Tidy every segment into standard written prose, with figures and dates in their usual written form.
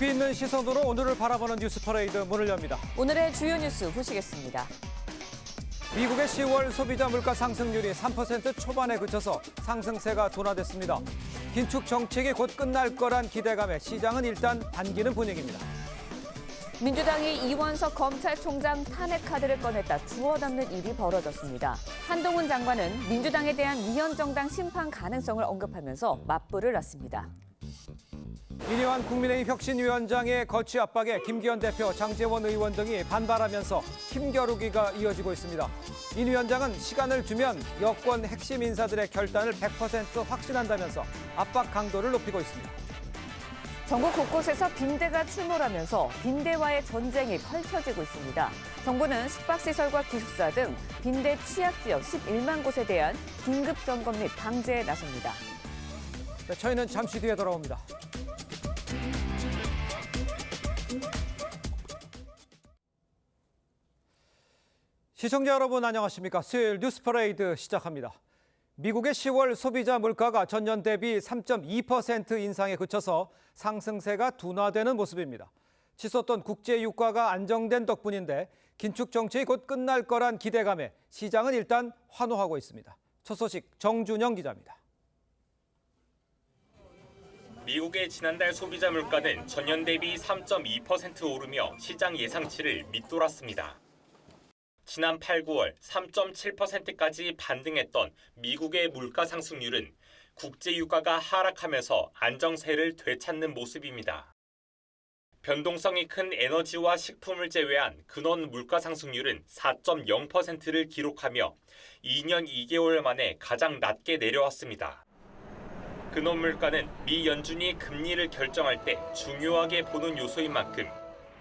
깊이 있는 시선으로 오늘을 바라보는 뉴스 퍼레이드 문을 엽니다. 오늘의 주요 뉴스 보시겠습니다. 미국의 10월 소비자 물가 상승률이 3% 초반에 그쳐서 상승세가 둔화됐습니다. 긴축 정책이 곧 끝날 거란 기대감에 시장은 일단 반기는 분위기입니다. 민주당이 이원석 검찰총장 탄핵 카드를 꺼냈다 주워 담는 일이 벌어졌습니다. 한동훈 장관은 민주당에 대한 위헌정당 심판 가능성을 언급하면서 맞불을 놨습니다. 이니환 국민의힘 혁신위원장의 거취 압박에 김기현 대표, 장제원 의원 등이 반발하면서 힘겨루기가 이어지고 있습니다. 인 위원장은 시간을 주면 여권 핵심 인사들의 결단을 100% 확신한다면서 압박 강도를 높이고 있습니다. 전국 곳곳에서 빈대가 출몰하면서 빈대와의 전쟁이 펼쳐지고 있습니다. 정부는 숙박시설과 기숙사 등 빈대 취약지역 11만 곳에 대한 긴급 점검 및 방제에 나섭니다. 네, 저희는 잠시 뒤에 돌아옵니다. 시청자 여러분 안녕하십니까? 수요일 뉴스 퍼레이드 시작합니다. 미국의 10월 소비자 물가가 전년 대비 3.2% 인상에 그쳐서 상승세가 둔화되는 모습입니다. 치솟던 국제 유가가 안정된 덕분인데 긴축 정책이 곧 끝날 거란 기대감에 시장은 일단 환호하고 있습니다. 첫 소식 정준영 기자입니다. 미국의 지난달 소비자 물가는 전년 대비 3.2% 오르며 시장 예상치를 밑돌았습니다. 지난 8, 9월 3.7%까지 반등했던 미국의 물가 상승률은 국제 유가가 하락하면서 안정세를 되찾는 모습입니다. 변동성이 큰 에너지와 식품을 제외한 근원 물가 상승률은 4.0%를 기록하며 2년 2개월 만에 가장 낮게 내려왔습니다. 근원 물가는 미 연준이 금리를 결정할 때 중요하게 보는 요소인 만큼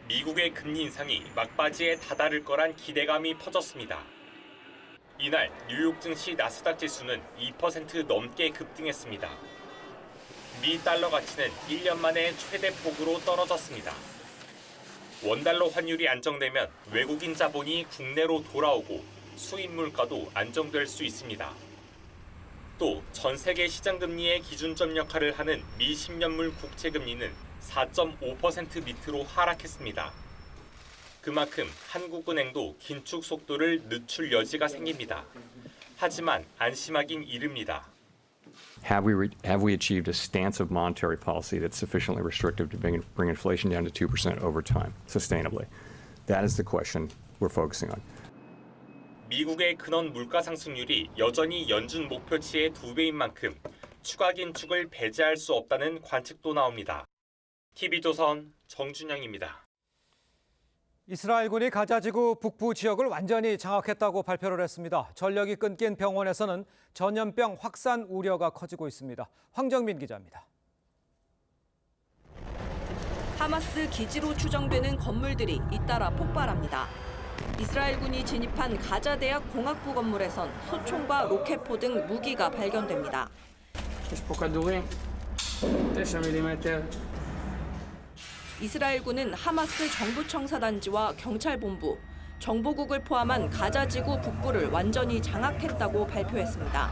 미국의 금리 인상이 막바지에 다다를 거란 기대감이 퍼졌습니다. 이날 뉴욕 증시 나스닥 지수는 2% 넘게 급등했습니다. 미 달러 가치는 1년 만에 최대 폭으로 떨어졌습니다. 원달러 환율이 안정되면 외국인 자본이 국내로 돌아오고 수입 물가도 안정될 수 있습니다. 또 전 세계 시장 금리의 기준점 역할을 하는 미 10년물 국채 금리는 4.5% 밑으로 하락했습니다. 그만큼 한국은행도 긴축 속도를 늦출 여지가 생깁니다. 하지만 안심하긴 이릅니다. Have we achieved a stance of monetary policy that's sufficiently restrictive to bring inflation down to 2% over time, sustainably? That is the question we're focusing on. 미국의 근원 물가 상승률이 여전히 연준 목표치의 2배인 만큼 추가 긴축을 배제할 수 없다는 관측도 나옵니다. TV조선 정준영입니다. 이스라엘군이 가자지구 북부 지역을 완전히 장악했다고 발표를 했습니다. 전력이 끊긴 병원에서는 전염병 확산 우려가 커지고 있습니다. 황정민 기자입니다. 하마스 기지로 추정되는 건물들이 잇따라 폭발합니다. 이스라엘군이 진입한 가자 대학 공학부 건물에선 소총과 로켓포 등 무기가 발견됩니다. 이스라엘군은 하마스 정부청사단지와 경찰본부, 정보국을 포함한 가자지구 북부를 완전히 장악했다고 발표했습니다.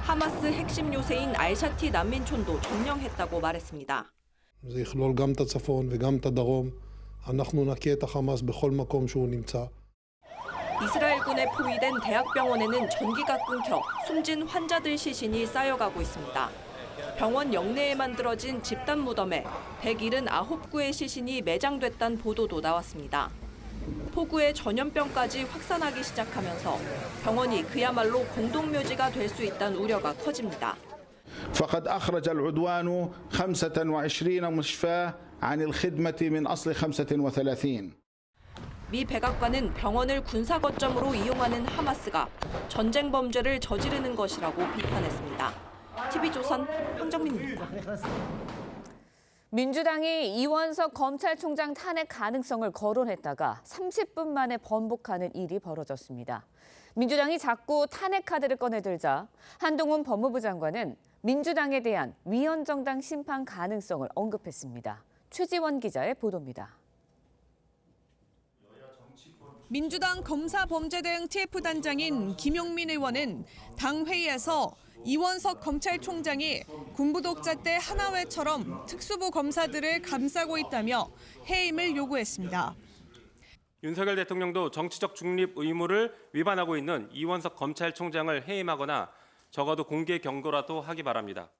하마스 핵심 요새인 알샤티 난민촌도 점령했다고 말했습니다. זה יכלול גם את הצפון וגם את הדרום. אנחנו נכה את החמאס בכל מקום שהוא נמצא. 이스라엘군에 포위된 대학병원에는 전기가 끊겨 숨진 환자들 시신이 쌓여가고 있습니다. 병원 영내에 만들어진 집단 무덤에 179구의 시신이 매장됐다는 보도도 나왔습니다. 폭우에 전염병까지 확산하기 시작하면서 병원이 그야말로 공동묘지가 될 수 있다는 우려가 커집니다. فقد أخرج العدوان 25 مستشفى عن الخدمة من أصل 35. 미 백악관은 병원을 군사 거점으로 이용하는 하마스가 전쟁 범죄를 저지르는 것이라고 비판했습니다. TV조선 황정민입니다. 민주당이 이원석 검찰총장 탄핵 가능성을 거론했다가 30분 만에 번복하는 일이 벌어졌습니다. 민주당이 자꾸 탄핵 카드를 꺼내들자 한동훈 법무부 장관은 민주당에 대한 위헌정당 심판 가능성을 언급했습니다. 최지원 기자의 보도입니다. 민주당 검사범죄대응 TF단장인 김용민 의원은 당 회의에서 이원석 검찰총장이 군부 독자 때 하나회처럼 특수부 검사들을 감싸고 있다며 해임을 요구했습니다. 윤석열 대통령도 정치적 중립 의무를 위반하고 있는 이원석 검찰총장을 해임하거나 적어도 공개 경고라도 하기 바랍니다.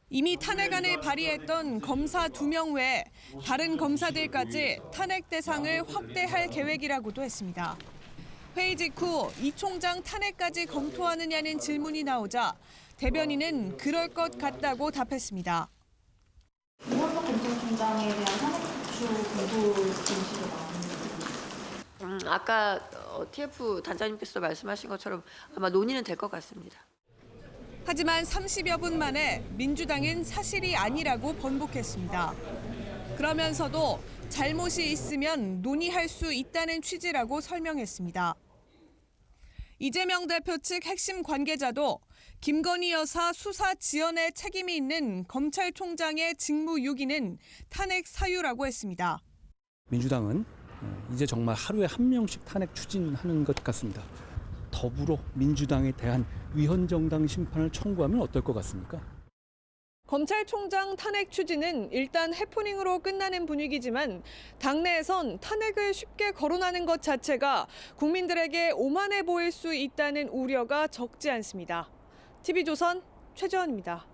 이미 탄핵안을 발의했던 검사 2명 외에 다른 검사들까지 탄핵 대상을 확대할 계획이라고도 했습니다. 회의 직후 이 총장 탄핵까지 검토하느냐는 질문이 나오자 대변인은 그럴 것 같다고 답했습니다. 이원석 검찰총장에 대한 탄핵 소추 공고 공시로 나왔는데 아까 TF 단장님께서 말씀하신 것처럼 아마 논의는 될 것 같습니다. 하지만 30여 분 만에 민주당은 사실이 아니라고 번복했습니다. 그러면서도 잘못이 있으면 논의할 수 있다는 취지라고 설명했습니다. 이재명 대표 측 핵심 관계자도 김건희 여사 수사 지연에 책임이 있는 검찰총장의 직무유기는 탄핵 사유라고 했습니다. 민주당은 이제 정말 하루에 한 명씩 탄핵 추진하는 것 같습니다. 더불어 민주당에 대한 위헌정당 심판을 청구하면 어떨 것 같습니까? 검찰총장 탄핵 추진은 일단 해프닝으로 끝나는 분위기지만 당내에선 탄핵을 쉽게 거론하는 것 자체가 국민들에게 오만해 보일 수 있다는 우려가 적지 않습니다. TV조선 최재원입니다.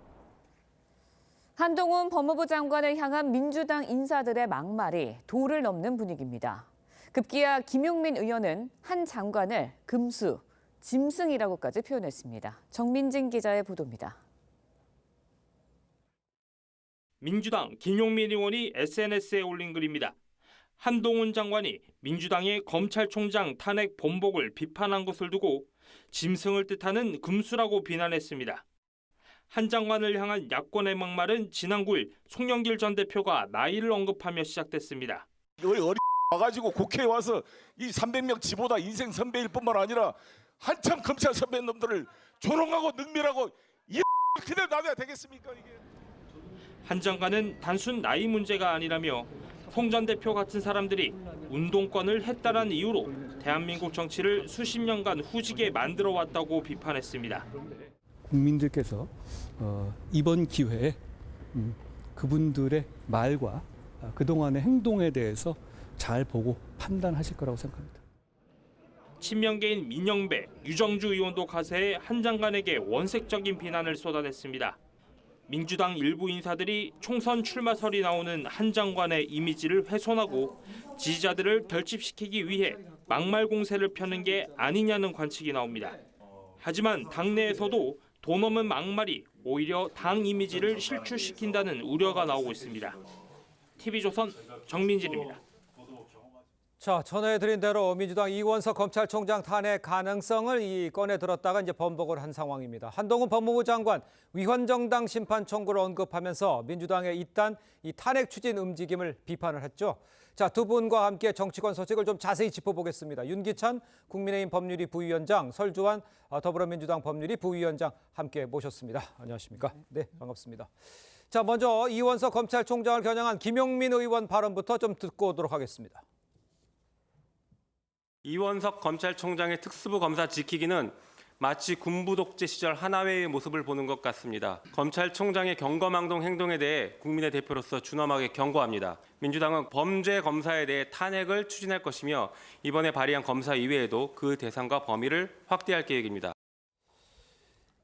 한동훈 법무부 장관을 향한 민주당 인사들의 막말이 도를 넘는 분위기입니다. 급기야 김용민 의원은 한 장관을 금수, 짐승이라고까지 표현했습니다. 정민진 기자의 보도입니다. 민주당 김용민 의원이 SNS에 올린 글입니다. 한동훈 장관이 민주당의 검찰총장 탄핵 번복을 비판한 것을 두고 짐승을 뜻하는 금수라고 비난했습니다. 한 장관을 향한 야권의 막말은 지난 9일 송영길 전 대표가 나이를 언급하며 시작됐습니다. 어리 와가지고 국회에 와서 이 300명 지보다 인생 선배일 뿐만 아니라 한참 검찰 선배놈들을 조롱하고 능멸하고 이 그대로 놔둬야 되겠습니까 이게? 한 장관은 단순 나이 문제가 아니라며 송 전 대표 같은 사람들이 운동권을 했다는 이유로 대한민국 정치를 수십 년간 후지게 만들어 왔다고 비판했습니다. 국민들께서 이번 기회에 그분들의 말과 그동안의 행동에 대해서 잘 보고 판단하실 거라고 생각합니다. 친명계인 민영배, 유정주 의원도 가세해 한 장관에게 원색적인 비난을 쏟아냈습니다. 민주당 일부 인사들이 총선 출마설이 나오는 한 장관의 이미지를 훼손하고 지지자들을 결집시키기 위해 막말 공세를 펴는 게 아니냐는 관측이 나옵니다. 하지만 당내에서도 돈 없는 막말이 오히려 당 이미지를 실추시킨다는 우려가 나오고 있습니다. TV조선 정민진입니다. 자, 전해드린 대로 민주당 이원석 검찰총장 탄핵 가능성을 꺼내들었다가 이제 번복을 한 상황입니다. 한동훈 법무부 장관 위헌정당 심판 청구를 언급하면서 민주당의 이딴 이 탄핵 추진 움직임을 비판을 했죠. 자, 두 분과 함께 정치권 소식을 좀 자세히 짚어보겠습니다. 윤기찬 국민의힘 법률위 부위원장, 설주환 더불어민주당 법률위 부위원장 함께 모셨습니다. 안녕하십니까? 네, 반갑습니다. 자, 먼저 이원석 검찰총장을 겨냥한 김용민 의원 발언부터 좀 듣고 오도록 하겠습니다. 이원석 검찰총장의 특수부 검사 지키기는 마치 군부 독재 시절 하나회의 모습을 보는 것 같습니다. 검찰총장의 경거망동 행동에 대해 국민의 대표로서 준엄하게 경고합니다. 민주당은 범죄 검사에 대해 탄핵을 추진할 것이며 이번에 발의한 검사 이외에도 그 대상과 범위를 확대할 계획입니다.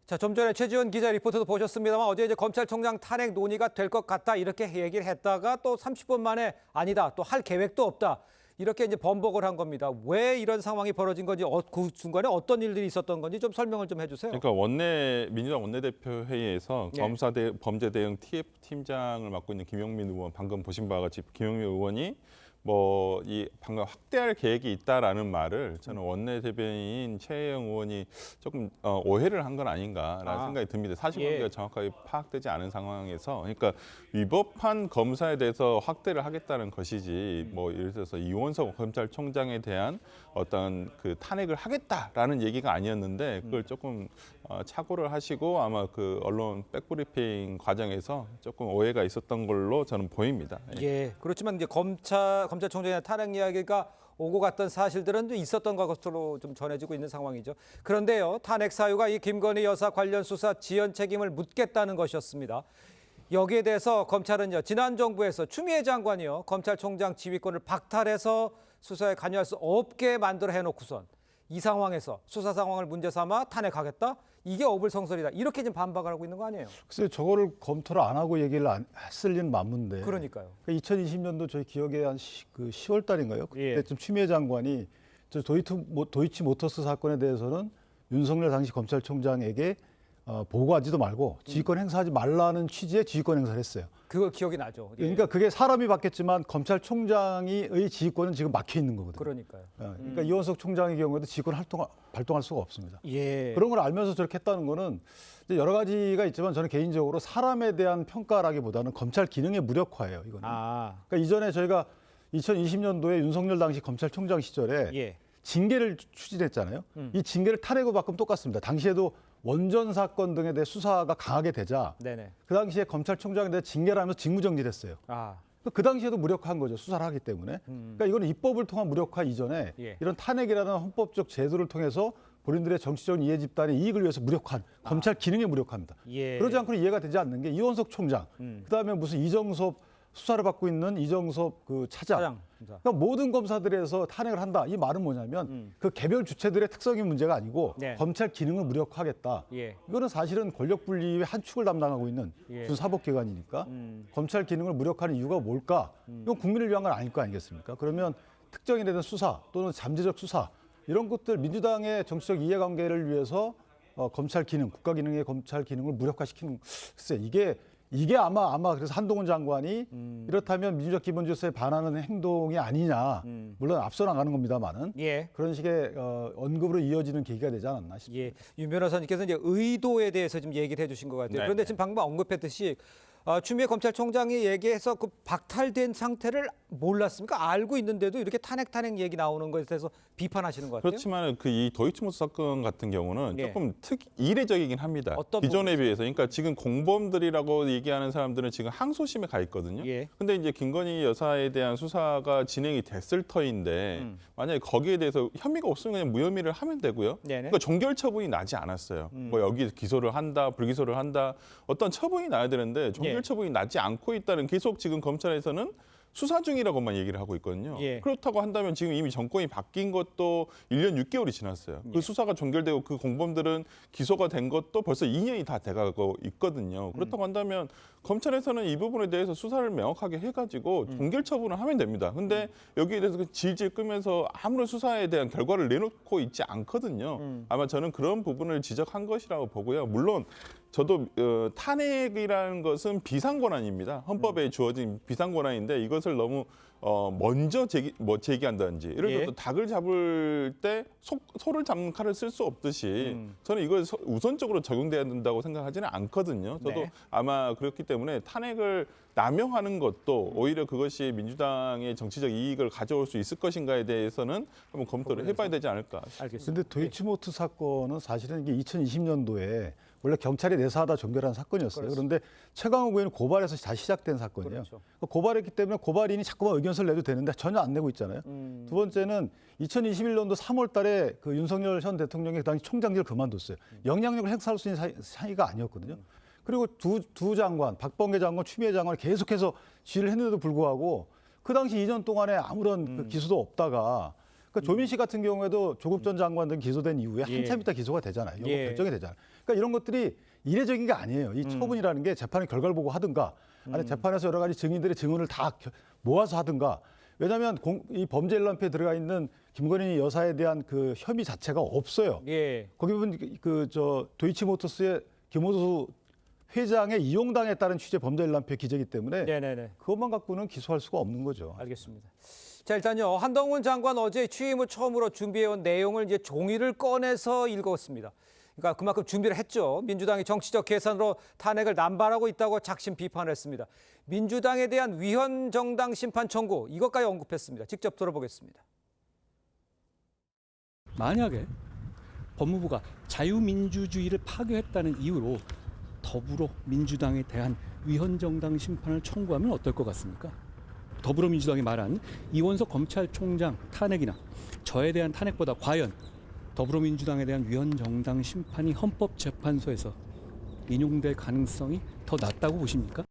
자, 좀 전에 최지원 기자 리포트도 보셨습니다만 어제 이제 검찰총장 탄핵 논의가 될 것 같다 이렇게 얘기를 했다가 또 30분 만에 아니다, 또 할 계획도 없다. 이렇게 이제 번복을 한 겁니다. 왜 이런 상황이 벌어진 건지, 그 중간에 어떤 일들이 있었던 건지 좀 설명을 좀 해주세요. 그러니까 민주당 원내대표 회의에서 네. 검사 범죄 대응 TF 팀장을 맡고 있는 김용민 의원, 방금 보신 바와 같이 김용민 의원이 방금 확대할 계획이 있다라는 말을 저는 원내대변인 최혜영 의원이 조금 오해를 한 건 아닌가라는 생각이 듭니다. 사실관계가 정확하게 파악되지 않은 상황에서, 그러니까 위법한 검사에 대해서 확대를 하겠다는 것이지, 예를 들어서 이원석 검찰총장에 대한 어떤 그 탄핵을 하겠다라는 얘기가 아니었는데 그걸 조금 착오를 하시고 아마 그 언론 백브리핑 과정에서 조금 오해가 있었던 걸로 저는 보입니다. 예, 그렇지만 이제 검찰총장의 탄핵 이야기가 오고 갔던 사실들은 좀 있었던 것으로 좀 전해지고 있는 상황이죠. 그런데요, 탄핵 사유가 이 김건희 여사 관련 수사 지연 책임을 묻겠다는 것이었습니다. 여기에 대해서 검찰은요, 지난 정부에서 추미애 장관이요, 검찰총장 지휘권을 박탈해서 수사에 관여할 수 없게 만들어 해놓고선 이 상황에서 수사 상황을 문제 삼아 탄핵하겠다? 이게 어불성설이다. 이렇게 지금 반박을 하고 있는 거 아니에요? 글쎄요, 저거를 검토를 안 하고 얘기를 했을 리는 만문데. 그러니까요. 2020년도 저희 기억에 한 10월 달인가요? 예. 그때쯤 추미애 장관이 저 도이치 모터스 사건에 대해서는 윤석열 당시 검찰총장에게 보고하지도 말고 지휘권 행사하지 말라는 취지의 지휘권 행사를 했어요. 그거 기억이 나죠. 예. 그러니까 그게 사람이 바뀌었지만 검찰총장의 지휘권은 지금 막혀 있는 거거든요. 그러니까요. 그러니까 이원석 총장의 경우에도 지휘권 발동할 수가 없습니다. 예. 그런 걸 알면서 저렇게 했다는 거는 이제 여러 가지가 있지만 저는 개인적으로 사람에 대한 평가라기보다는 검찰 기능의 무력화예요. 이거는. 그러니까 이전에 저희가 2020년도에 윤석열 당시 검찰총장 시절에 예. 징계를 추진했잖아요. 이 징계를 탄핵으로 바꾸면 똑같습니다. 당시에도 원전 사건 등에 대해 수사가 강하게 되자 네네. 그 당시에 검찰총장에 대해 징계를 하면서 직무정지를 했어요. 그 당시에도 무력화한 거죠. 수사를 하기 때문에. 그러니까 이거는 입법을 통한 무력화 이전에 예. 이런 탄핵이라는 헌법적 제도를 통해서 본인들의 정치적인 이해 집단의 이익을 위해서 무력화한 검찰 기능의 무력화입니다. 예. 그러지 않고는 이해가 되지 않는 게 이원석 총장, 그다음에 무슨 이정섭 수사를 받고 있는 이정섭 그 차장. 그러니까 모든 검사들에서 탄핵을 한다. 이 말은 뭐냐면 그 개별 주체들의 특성이 문제가 아니고 네. 검찰 기능을 무력화하겠다. 예. 이거는 사실은 권력 분리의 한 축을 담당하고 있는 예. 사법기관이니까 검찰 기능을 무력화하는 이유가 뭘까? 이건 국민을 위한 건 아닐 거 아니겠습니까? 그러면 특정인에 대한 수사 또는 잠재적 수사 이런 것들 민주당의 정치적 이해관계를 위해서 검찰 기능, 국가 기능의 검찰 기능을 무력화시키는 글쎄 이게 아마 그래서 한동훈 장관이 이렇다면 민주적 기본질서에 반하는 행동이 아니냐. 물론 앞서 나가는 겁니다만은 예. 그런 식의 언급으로 이어지는 계기가 되지 않았나 싶습니다. 예. 윤 변호사님께서 이제 의도에 대해서 좀 얘기를 해주신 것 같아요. 네, 그런데 네. 지금 방금 언급했듯이 추미애 검찰총장이 얘기해서 그 박탈된 상태를 몰랐습니까? 알고 있는데도 이렇게 탄핵 얘기 나오는 것에 대해서 비판하시는 것 같아요. 그렇지만 그 이 도이치모터 사건 같은 경우는 예. 조금 이례적이긴 합니다. 어떤 기존에 비해서. 그러니까 지금 공범들이라고 얘기하는 사람들은 지금 항소심에 가 있거든요. 예. 근데 이제 김건희 여사에 대한 수사가 진행이 됐을 터인데 만약에 거기에 대해서 혐의가 없으면 그냥 무혐의를 하면 되고요. 네네. 그러니까 종결 처분이 나지 않았어요. 뭐 여기 기소를 한다, 불기소를 한다, 어떤 처분이 나야 되는데 종결 예. 처분이 나지 않고 있다는 계속 지금 검찰에서는 수사 중이라고만 얘기를 하고 있거든요. 예. 그렇다고 한다면 지금 이미 정권이 바뀐 것도 1년 6개월이 지났어요. 그 수사가 종결되고 그 공범들은 기소가 된 것도 벌써 2년이 다 돼가고 있거든요. 그렇다고 한다면 검찰에서는 이 부분에 대해서 수사를 명확하게 해가지고 종결 처분을 하면 됩니다. 근데 여기에 대해서 질질 끄면서 아무런 수사에 대한 결과를 내놓고 있지 않거든요. 아마 저는 그런 부분을 지적한 것이라고 보고요. 물론 저도 탄핵이라는 것은 비상권한입니다. 헌법에 주어진 비상권한인데 이것을 너무 먼저 제기한다든지 예를 들어서 닭을 잡을 때 소를 잡는 칼을 쓸 수 없듯이 저는 이걸 우선적으로 적용돼야 된다고 생각하지는 않거든요. 저도 네. 아마 그렇기 때문에 탄핵을 남용하는 것도 오히려 그것이 민주당의 정치적 이익을 가져올 수 있을 것인가에 대해서는 한번 검토를 해봐야 되지 않을까. 알겠습니다. 근데 도이치모터 사건은 사실은 이게 2020년도에 원래 경찰이 내사하다 종결한 사건이었어요. 그런데 최강욱 의원은 고발해서 다시 시작된 사건이에요. 그렇죠. 고발했기 때문에 고발인이 자꾸만 의견서를 내도 되는데 전혀 안 내고 있잖아요. 두 번째는 2021년도 3월 달에 그 윤석열 전 대통령이 그 당시 총장직을 그만뒀어요. 영향력을 행사할 수 있는 사이가 아니었거든요. 그리고 두 장관, 박범계 장관, 추미애 장관을 계속해서 지휘를 했는데도 불구하고 그 당시 2년 동안에 아무런 그 기소도 없다가 그러니까 조민 씨 같은 경우에도 조국 전 장관 등 기소된 이후에 한참 있다 기소가 되잖아요. 이거 결정이 되잖아요. 그러니까 이런 것들이 이례적인 게 아니에요. 이 처분이라는 게 재판의 결과를 보고 하든가 아니 재판에서 여러 가지 증인들의 증언을 다 모아서 하든가 왜냐하면 이 범죄 일람표에 들어가 있는 김건희 여사에 대한 그 혐의 자체가 없어요. 예. 거기 보면 도이치모터스의 김호수 회장의 이용당에 따른 취재 범죄 일람표의 기재이기 때문에 네네네. 그것만 갖고는 기소할 수가 없는 거죠. 알겠습니다. 자, 일단요. 한동훈 장관 어제 취임 후 처음으로 준비해온 내용을 이제 종이를 꺼내서 읽었습니다. 그러니까 그만큼 준비를 했죠. 민주당이 정치적 계산으로 탄핵을 남발하고 있다고 작심 비판을 했습니다. 민주당에 대한 위헌 정당 심판 청구 이것까지 언급했습니다. 직접 들어보겠습니다. 만약에 법무부가 자유민주주의를 파괴했다는 이유로 더불어 민주당에 대한 위헌 정당 심판을 청구하면 어떨 것 같습니까? 더불어민주당이 말한 이원석 검찰총장 탄핵이나 저에 대한 탄핵보다 과연 더불어민주당에 대한 위헌정당 심판이 헌법재판소에서 인용될 가능성이 더 낮다고 보십니까?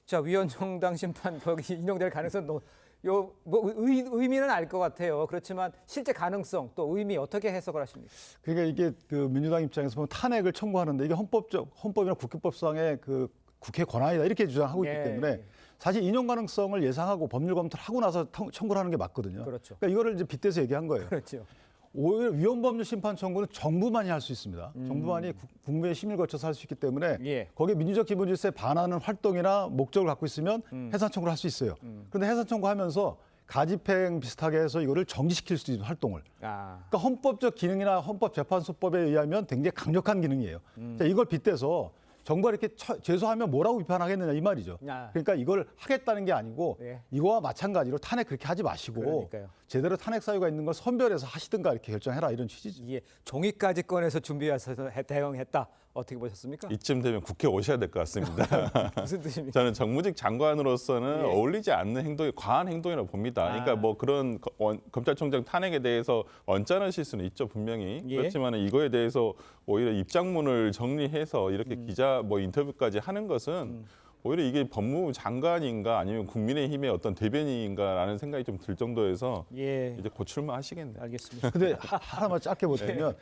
자, 위헌정당 심판 거기 인용될 가능성 의미는 알 것 같아요. 그렇지만 실제 가능성 또 의미 어떻게 해석을 하십니까? 그러니까 이게 그 민주당 입장에서 보면 탄핵을 청구하는데 이게 헌법이나 국회법상의 그 국회 권한이다 이렇게 주장하고 있기 때문에 사실 인용 가능성을 예상하고 법률 검토를 하고 나서 청구를 하는 게 맞거든요. 그렇죠. 그러니까 이거를 이제 빗대서 얘기한 거예요. 그렇죠. 오히려 위헌법률 심판 청구는 정부만이 할 수 있습니다. 정부만이 국무회의 심의를 거쳐서 할 수 있기 때문에 거기에 민주적 기본 질서에 반하는 활동이나 목적을 갖고 있으면 해산 청구를 할 수 있어요. 그런데 해산 청구하면서 가집행 비슷하게 해서 이거를 정지시킬 수 있는 활동을. 그러니까 헌법적 기능이나 헌법재판소법에 의하면 굉장히 강력한 기능이에요. 자, 이걸 빗대서 정부가 이렇게 제소하면 뭐라고 비판하겠느냐 이 말이죠. 그러니까 이걸 하겠다는 게 아니고 이거와 마찬가지로 탄핵 그렇게 하지 마시고 그러니까요. 제대로 탄핵 사유가 있는 걸 선별해서 하시든가 이렇게 결정해라 이런 취지죠. 종이까지 꺼내서 준비해서 대응했다. 어떻게 보셨습니까? 이쯤 되면 국회 오셔야 될 것 같습니다. 무슨 뜻입니까? 저는 정무직 장관으로서는 어울리지 않는 행동이 과한 행동이라고 봅니다. 그러니까 뭐 그런 검찰총장 탄핵에 대해서 언짢으실 수는 있죠, 분명히. 그렇지만 이거에 대해서 오히려 입장문을 정리해서 이렇게 기자 뭐 인터뷰까지 하는 것은 오히려 이게 법무부 장관인가 아니면 국민의힘의 어떤 대변인인가라는 생각이 좀 들 정도여서 이제 고출만 하시겠네요. 알겠습니다. 근데 하나만 짧게 보자면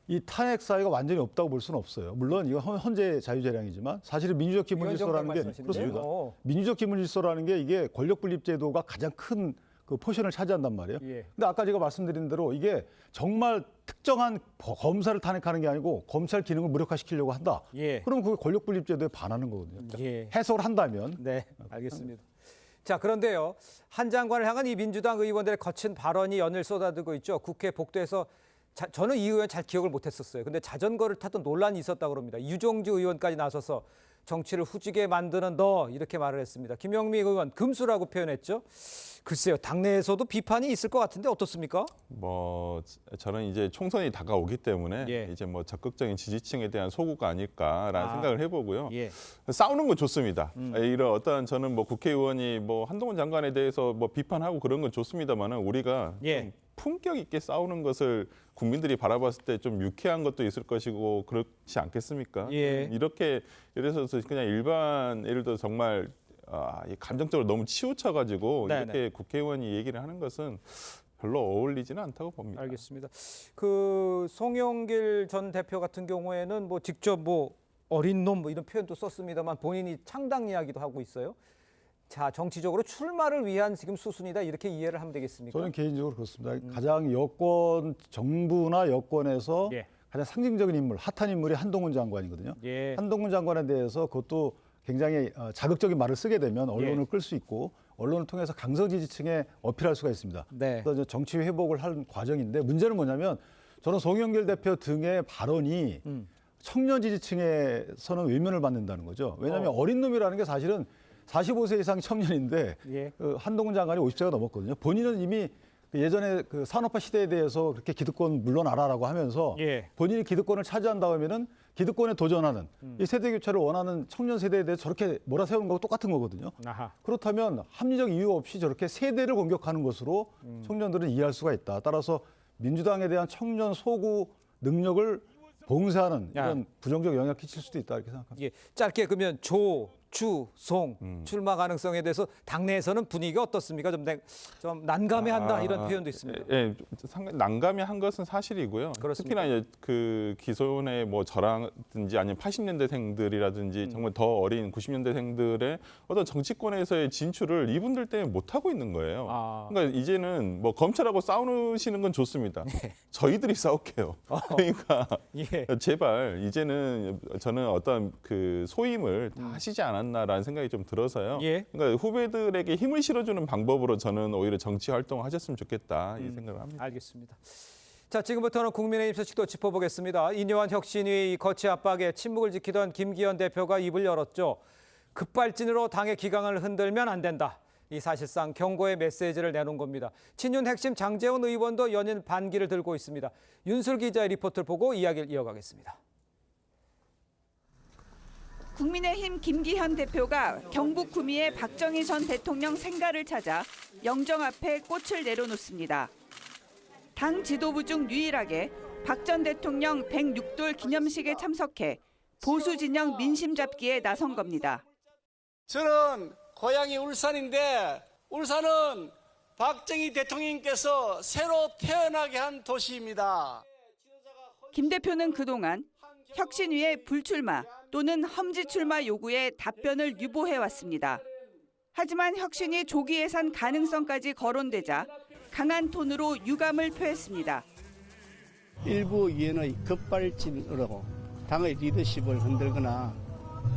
이 탄핵 사유가 완전히 없다고 볼 수는 없어요. 물론 이거 헌재 자유재량이지만 사실은 민주적 기본질서라는 게 그렇습니다. 민주적 기본질서라는 게 이게 권력분립제도가 가장 큰 그 포션을 차지한단 말이에요. 근데 아까 제가 말씀드린 대로 이게 정말 특정한 검사를 탄핵하는 게 아니고 검찰 기능을 무력화시키려고 한다. 그러면 그게 권력분립제도에 반하는 거거든요. 그러니까 해석을 한다면. 네, 알겠습니다. 자, 그런데요. 한 장관을 향한 이 민주당 의원들의 거친 발언이 연일 쏟아지고 있죠. 국회 복도에서 저는 이 의원 잘 기억을 못했었어요. 근데 자전거를 타던 논란이 있었다고 합니다. 유정주 의원까지 나서서 정치를 후지게 만드는 너 이렇게 말을 했습니다. 김영미 의원 금수라고 표현했죠. 글쎄요, 당내에서도 비판이 있을 것 같은데 어떻습니까? 뭐 저는 이제 총선이 다가오기 때문에 이제 뭐 적극적인 지지층에 대한 소구가 아닐까라는 생각을 해보고요. 싸우는 건 좋습니다. 이런 어떤 저는 뭐 국회의원이 뭐 한동훈 장관에 대해서 뭐 비판하고 그런 건 좋습니다만은 우리가 좀 품격 있게 싸우는 것을 국민들이 바라봤을 때 좀 유쾌한 것도 있을 것이고 그렇지 않겠습니까? 이렇게 예를 들어서 그냥 일반 예를 들어 정말 감정적으로 너무 치우쳐가지고 이렇게 국회의원이 얘기를 하는 것은 별로 어울리지는 않다고 봅니다. 알겠습니다. 그 송영길 전 대표 같은 경우에는 뭐 직접 뭐 어린 놈 뭐 이런 표현도 썼습니다만 본인이 창당 이야기도 하고 있어요. 자, 정치적으로 출마를 위한 지금 수순이다 이렇게 이해를 하면 되겠습니까? 저는 개인적으로 그렇습니다. 가장 여권 정부나 여권에서 가장 상징적인 인물, 핫한 인물이 한동훈 장관이거든요. 한동훈 장관에 대해서 그것도 굉장히 자극적인 말을 쓰게 되면 언론을 끌 수 있고 언론을 통해서 강성 지지층에 어필할 수가 있습니다. 그래서 정치 회복을 한 과정인데 문제는 뭐냐면 저는 송영길 대표 등의 발언이 청년 지지층에서는 외면을 받는다는 거죠. 왜냐하면 어린 놈이라는 게 사실은 45세 이상 청년인데 그 한동훈 장관이 50세가 넘었거든요. 본인은 이미 예전에 그 산업화 시대에 대해서 그렇게 기득권 물러나라라고 하면서 본인이 기득권을 차지한 다음에는 기득권에 도전하는 이 세대 교체를 원하는 청년 세대에 대해서 저렇게 몰아세우는 거하고 똑같은 거거든요. 그렇다면 합리적 이유 없이 저렇게 세대를 공격하는 것으로 청년들은 이해할 수가 있다. 따라서 민주당에 대한 청년 소구 능력을 봉쇄하는 이런 부정적 영향을 끼칠 수도 있다 이렇게 생각합니다. 짧게 그러면 송 출마 가능성에 대해서 당내에서는 분위기가 어떻습니까? 좀 난감해한다 이런 표현도 있습니다. 난감해한 것은 사실이고요. 특히나 이제 그 기존의 뭐 저라든지 아니면 80년대생들이라든지 정말 더 어린 90년대생들의 어떤 정치권에서의 진출을 이분들 때문에 못 하고 있는 거예요. 그러니까 이제는 뭐 검찰하고 싸우시는 건 좋습니다. 저희들이 싸울게요. 그러니까 제발 이제는 저는 어떤 그 소임을 다 하시지 않았나라는 생각이 좀 들어서요. 그러니까 후배들에게 힘을 실어주는 방법으로 저는 오히려 정치 활동을 하셨으면 좋겠다 이 생각을 합니다. 알겠습니다. 자, 지금부터는 국민의힘 소식도 짚어보겠습니다. 이뇨한 혁신위 거취 압박에 침묵을 지키던 김기현 대표가 입을 열었죠. 급발진으로 당의 기강을 흔들면 안 된다. 이 사실상 경고의 메시지를 내놓은 겁니다. 친윤 핵심 장제원 의원도 연일 반기를 들고 있습니다. 윤술 기자의 리포트를 보고 이야기를 이어가겠습니다. 국민의힘 김기현 대표가 경북 구미의 박정희 전 대통령 생가를 찾아 영정 앞에 꽃을 내려놓습니다. 당 지도부 중 유일하게 박 전 대통령 106돌 기념식에 참석해 보수 진영 민심 잡기에 나선 겁니다. 저는 고향이 울산인데 울산은 박정희 대통령께서 새로 태어나게 한 도시입니다. 김 대표는 그동안 혁신위의 불출마 또는 험지 출마 요구에 답변을 유보해왔습니다. 하지만 혁신이 조기 예산 가능성까지 거론되자 강한 톤으로 유감을 표했습니다. 일부 의원의 급발진으로 당의 리더십을 흔들거나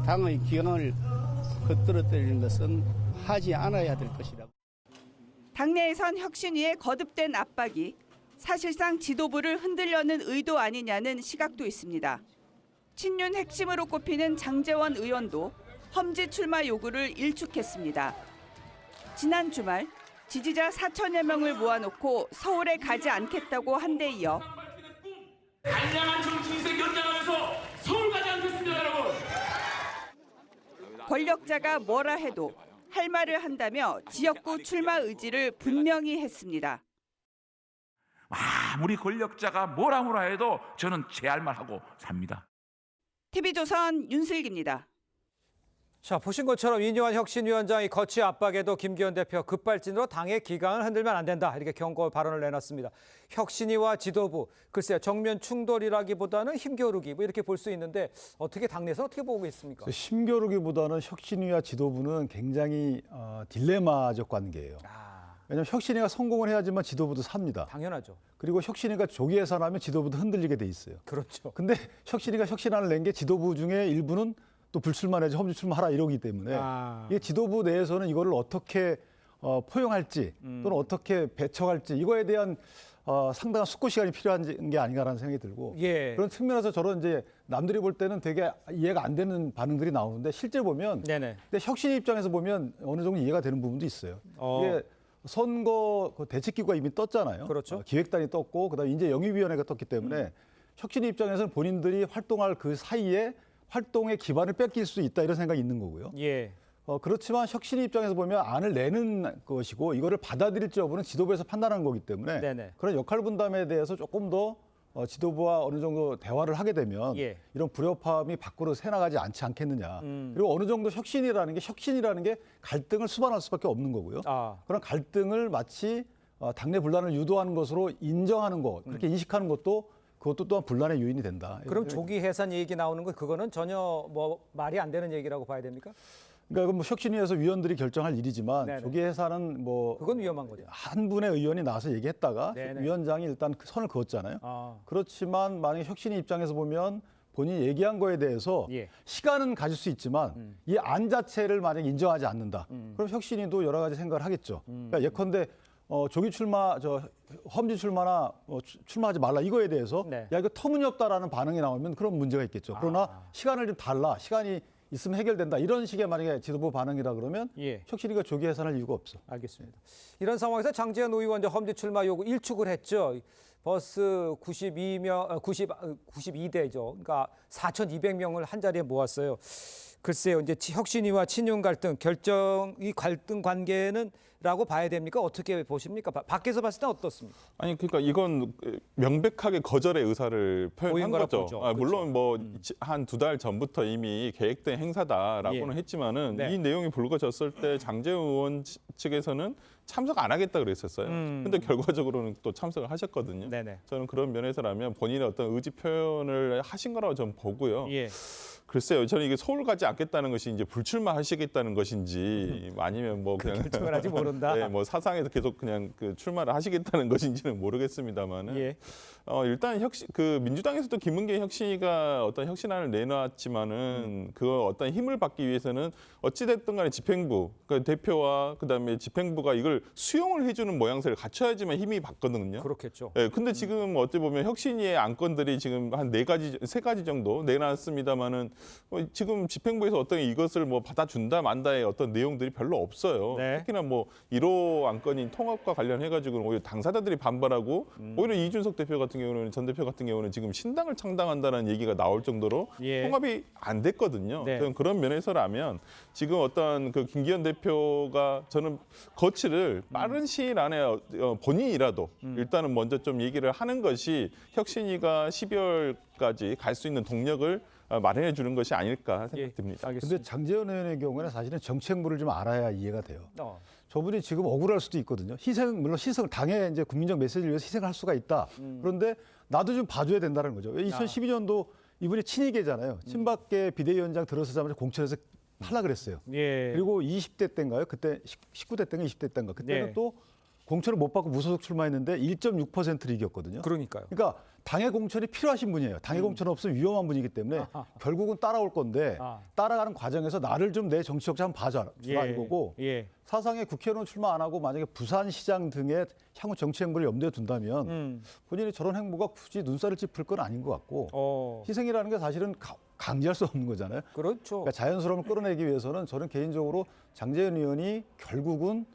당의 기강을 겉들어뜨리는 것은 하지 않아야 될 것이다. 당내에선 혁신위의 거듭된 압박이 사실상 지도부를 흔들려는 의도 아니냐는 시각도 있습니다. 친윤 핵심으로 꼽히는 장제원 의원도 험지 출마 요구를 일축했습니다. 지난 주말 지지자 4천여 명을 모아놓고 서울에 가지 않겠다고 한 데 이어 다양한 정치 인생 연장하면서 서울 가지 않겠습니다, 여러분. 권력자가 뭐라 해도 할 말을 한다며 지역구 출마 의지를 분명히 했습니다. 아무리 권력자가 뭐라 해도 저는 제 할 말 하고 삽니다. TV조선 윤슬기입니다. 자, 보신 것처럼 이뇨한 혁신위원장이 거취 압박에도 김기현 대표 급발진으로 당의 기강을 흔들면 안 된다, 이렇게 경고 발언을 내놨습니다. 혁신위와 지도부, 글쎄요, 정면 충돌이라기보다는 힘겨루기, 뭐 이렇게 볼 수 있는데 어떻게 당내에서 어떻게 보고 있습니까? 힘겨루기보다는 혁신위와 지도부는 굉장히 딜레마적 관계예요. 왜냐하면 혁신위가 성공을 해야지만 지도부도 삽니다. 당연하죠. 그리고 혁신위가 조기 예산하면 지도부도 흔들리게 돼 있어요. 그렇죠. 근데 혁신위가 혁신안을 낸 게 지도부 중에 일부는 또 불출마 내지 험지 출마하라 이러기 때문에 이게 지도부 내에서는 이거를 어떻게 포용할지 또는 어떻게 배척할지 이거에 대한 상당한 숙고 시간이 필요한 게 아닌가라는 생각이 들고 그런 측면에서 저런 이제 남들이 볼 때는 되게 이해가 안 되는 반응들이 나오는데 실제 보면 근데 혁신위 입장에서 보면 어느 정도 이해가 되는 부분도 있어요. 이게 선거 대책기구가 이미 떴잖아요. 그렇죠. 기획단이 떴고 그다음에 이제 영입위원회가 떴기 때문에 혁신위 입장에서는 본인들이 활동할 그 사이에 활동의 기반을 뺏길 수 있다 이런 생각이 있는 거고요. 그렇지만 혁신위 입장에서 보면 안을 내는 것이고 이거를 받아들일지 여부는 지도부에서 판단하는 거기 때문에 그런 역할 분담에 대해서 조금 더 지도부와 어느 정도 대화를 하게 되면 이런 불협화음이 밖으로 새나가지 않지 않겠느냐. 그리고 어느 정도 혁신이라는 게 갈등을 수반할 수밖에 없는 거고요. 그런 갈등을 마치 당내 분란을 유도하는 것으로 인정하는 것, 그렇게 인식하는 것도 그것도 또한 분란의 요인이 된다. 그럼 조기 해산 얘기 나오는 거 그거는 전혀 뭐 말이 안 되는 얘기라고 봐야 됩니까? 그러니까 뭐 혁신위에서 위원들이 결정할 일이지만 조기 해산은 뭐 그건 위험한 거죠. 한 분의 의원이 나와서 얘기했다가 위원장이 일단 그 선을 그었잖아요. 그렇지만 만약에 혁신위 입장에서 보면 본인이 얘기한 거에 대해서 시간은 가질 수 있지만 이 안 자체를 만약에 인정하지 않는다. 그럼 혁신위도 여러 가지 생각을 하겠죠. 그러니까 예컨대 조기 출마, 험지 출마나 출마하지 말라 이거에 대해서 야 이거 터무니없다라는 반응이 나오면 그런 문제가 있겠죠. 그러나 시간을 좀 달라, 시간이 있으면 해결된다 이런 식의 만약에 지도부 반응이라 그러면 혁신위가 조기 해산할 이유가 없어. 알겠습니다. 이런 상황에서 장제원 의원 험지 출마 요구 일축을 했죠. 버스 92대죠. 그러니까 4,200명을 한 자리에 모았어요. 글쎄요, 이제 혁신위와 친윤 갈등, 결정이 갈등 관계는 라고 봐야 됩니까? 어떻게 보십니까? 밖에서 봤을 때 어떻습니까? 아니 그러니까 이건 명백하게 거절의 의사를 표현한 거죠. 물론 뭐 한 두 달 전부터 이미 계획된 행사다라고는 했지만은 이 내용이 불거졌을 때 장제원 의원 측에서는 참석 안 하겠다 그랬었어요. 근데 결과적으로는 또 참석을 하셨거든요. 저는 그런 면에서라면 본인의 어떤 의지 표현을 하신 거라고 좀 보고요. 글쎄요, 저는 이게 서울 가지 않겠다는 것이 이제 불출마하시겠다는 것인지 아니면 뭐 그냥 결정을 아직 모른다. 네, 뭐 사상에서 계속 그냥 그 출마를 하시겠다는 것인지는 모르겠습니다만은 일단 그 민주당에서도 김은경 혁신위가 어떤 혁신안을 내놨지만은 그 어떤 힘을 받기 위해서는 어찌됐든 간에 집행부, 그 대표와 그다음에 집행부가 이걸 수용을 해주는 모양새를 갖춰야지만 힘이 받거든요. 그렇겠죠. 네, 근데 지금 어찌 보면 혁신위의 안건들이 지금 한 세 가지 정도 내놨습니다만은 지금 집행부에서 어떤 이것을 뭐 받아준다 만다의 어떤 내용들이 별로 없어요. 네. 특히나 뭐 1호 안건인 통합과 관련해가지고는 오히려 당사자들이 반발하고 오히려 이준석 대표 같은 경우는 전 대표 같은 경우는 지금 신당을 창당한다는 얘기가 나올 정도로 예. 통합이 안 됐거든요. 네. 그런 면에서라면 지금 어떤 그 김기현 대표가 저는 거취를 빠른 시일 안에 본인이라도 일단은 먼저 좀 얘기를 하는 것이 혁신위가 12월까지 갈 수 있는 동력을 마련해 주는 것이 아닐까 생각됩니다. 근데 장제원 의원의 경우에는 사실은 정책물을 좀 알아야 이해가 돼요. 저분이 지금 억울할 수도 있거든요. 물론 희생, 당의 이제 국민적 메시지를 위해서 희생할 수가 있다. 그런데 나도 좀 봐줘야 된다는 거죠. 2012년도 이분이 친이계잖아요. 친박계 비대위원장 들어서자마자 공천에서 하려 그랬어요. 예. 그리고 20대 때인가요? 그때 19대 때인가 20대 때인가? 그때는 네. 또 공천을 못 받고 무소속 출마했는데 1.6%를 이겼거든요. 그러니까요. 그러니까 당의 공천이 필요하신 분이에요. 당의 공천 없으면 위험한 분이기 때문에 결국은 따라올 건데 따라가는 과정에서 나를 좀 내 정치 역사 한번 봐줘라 예. 이거고 예. 사상에 국회의원 출마 안 하고 만약에 부산시장 등의 향후 정치 행보를 염두에 둔다면 본인이 저런 행보가 굳이 눈살을 찌푸릴 건 아닌 것 같고 희생이라는 게 사실은 강제할 수 없는 거잖아요. 그렇죠. 그러니까 자연스러움을 끌어내기 위해서는 저는 개인적으로 장제원 의원이 결국은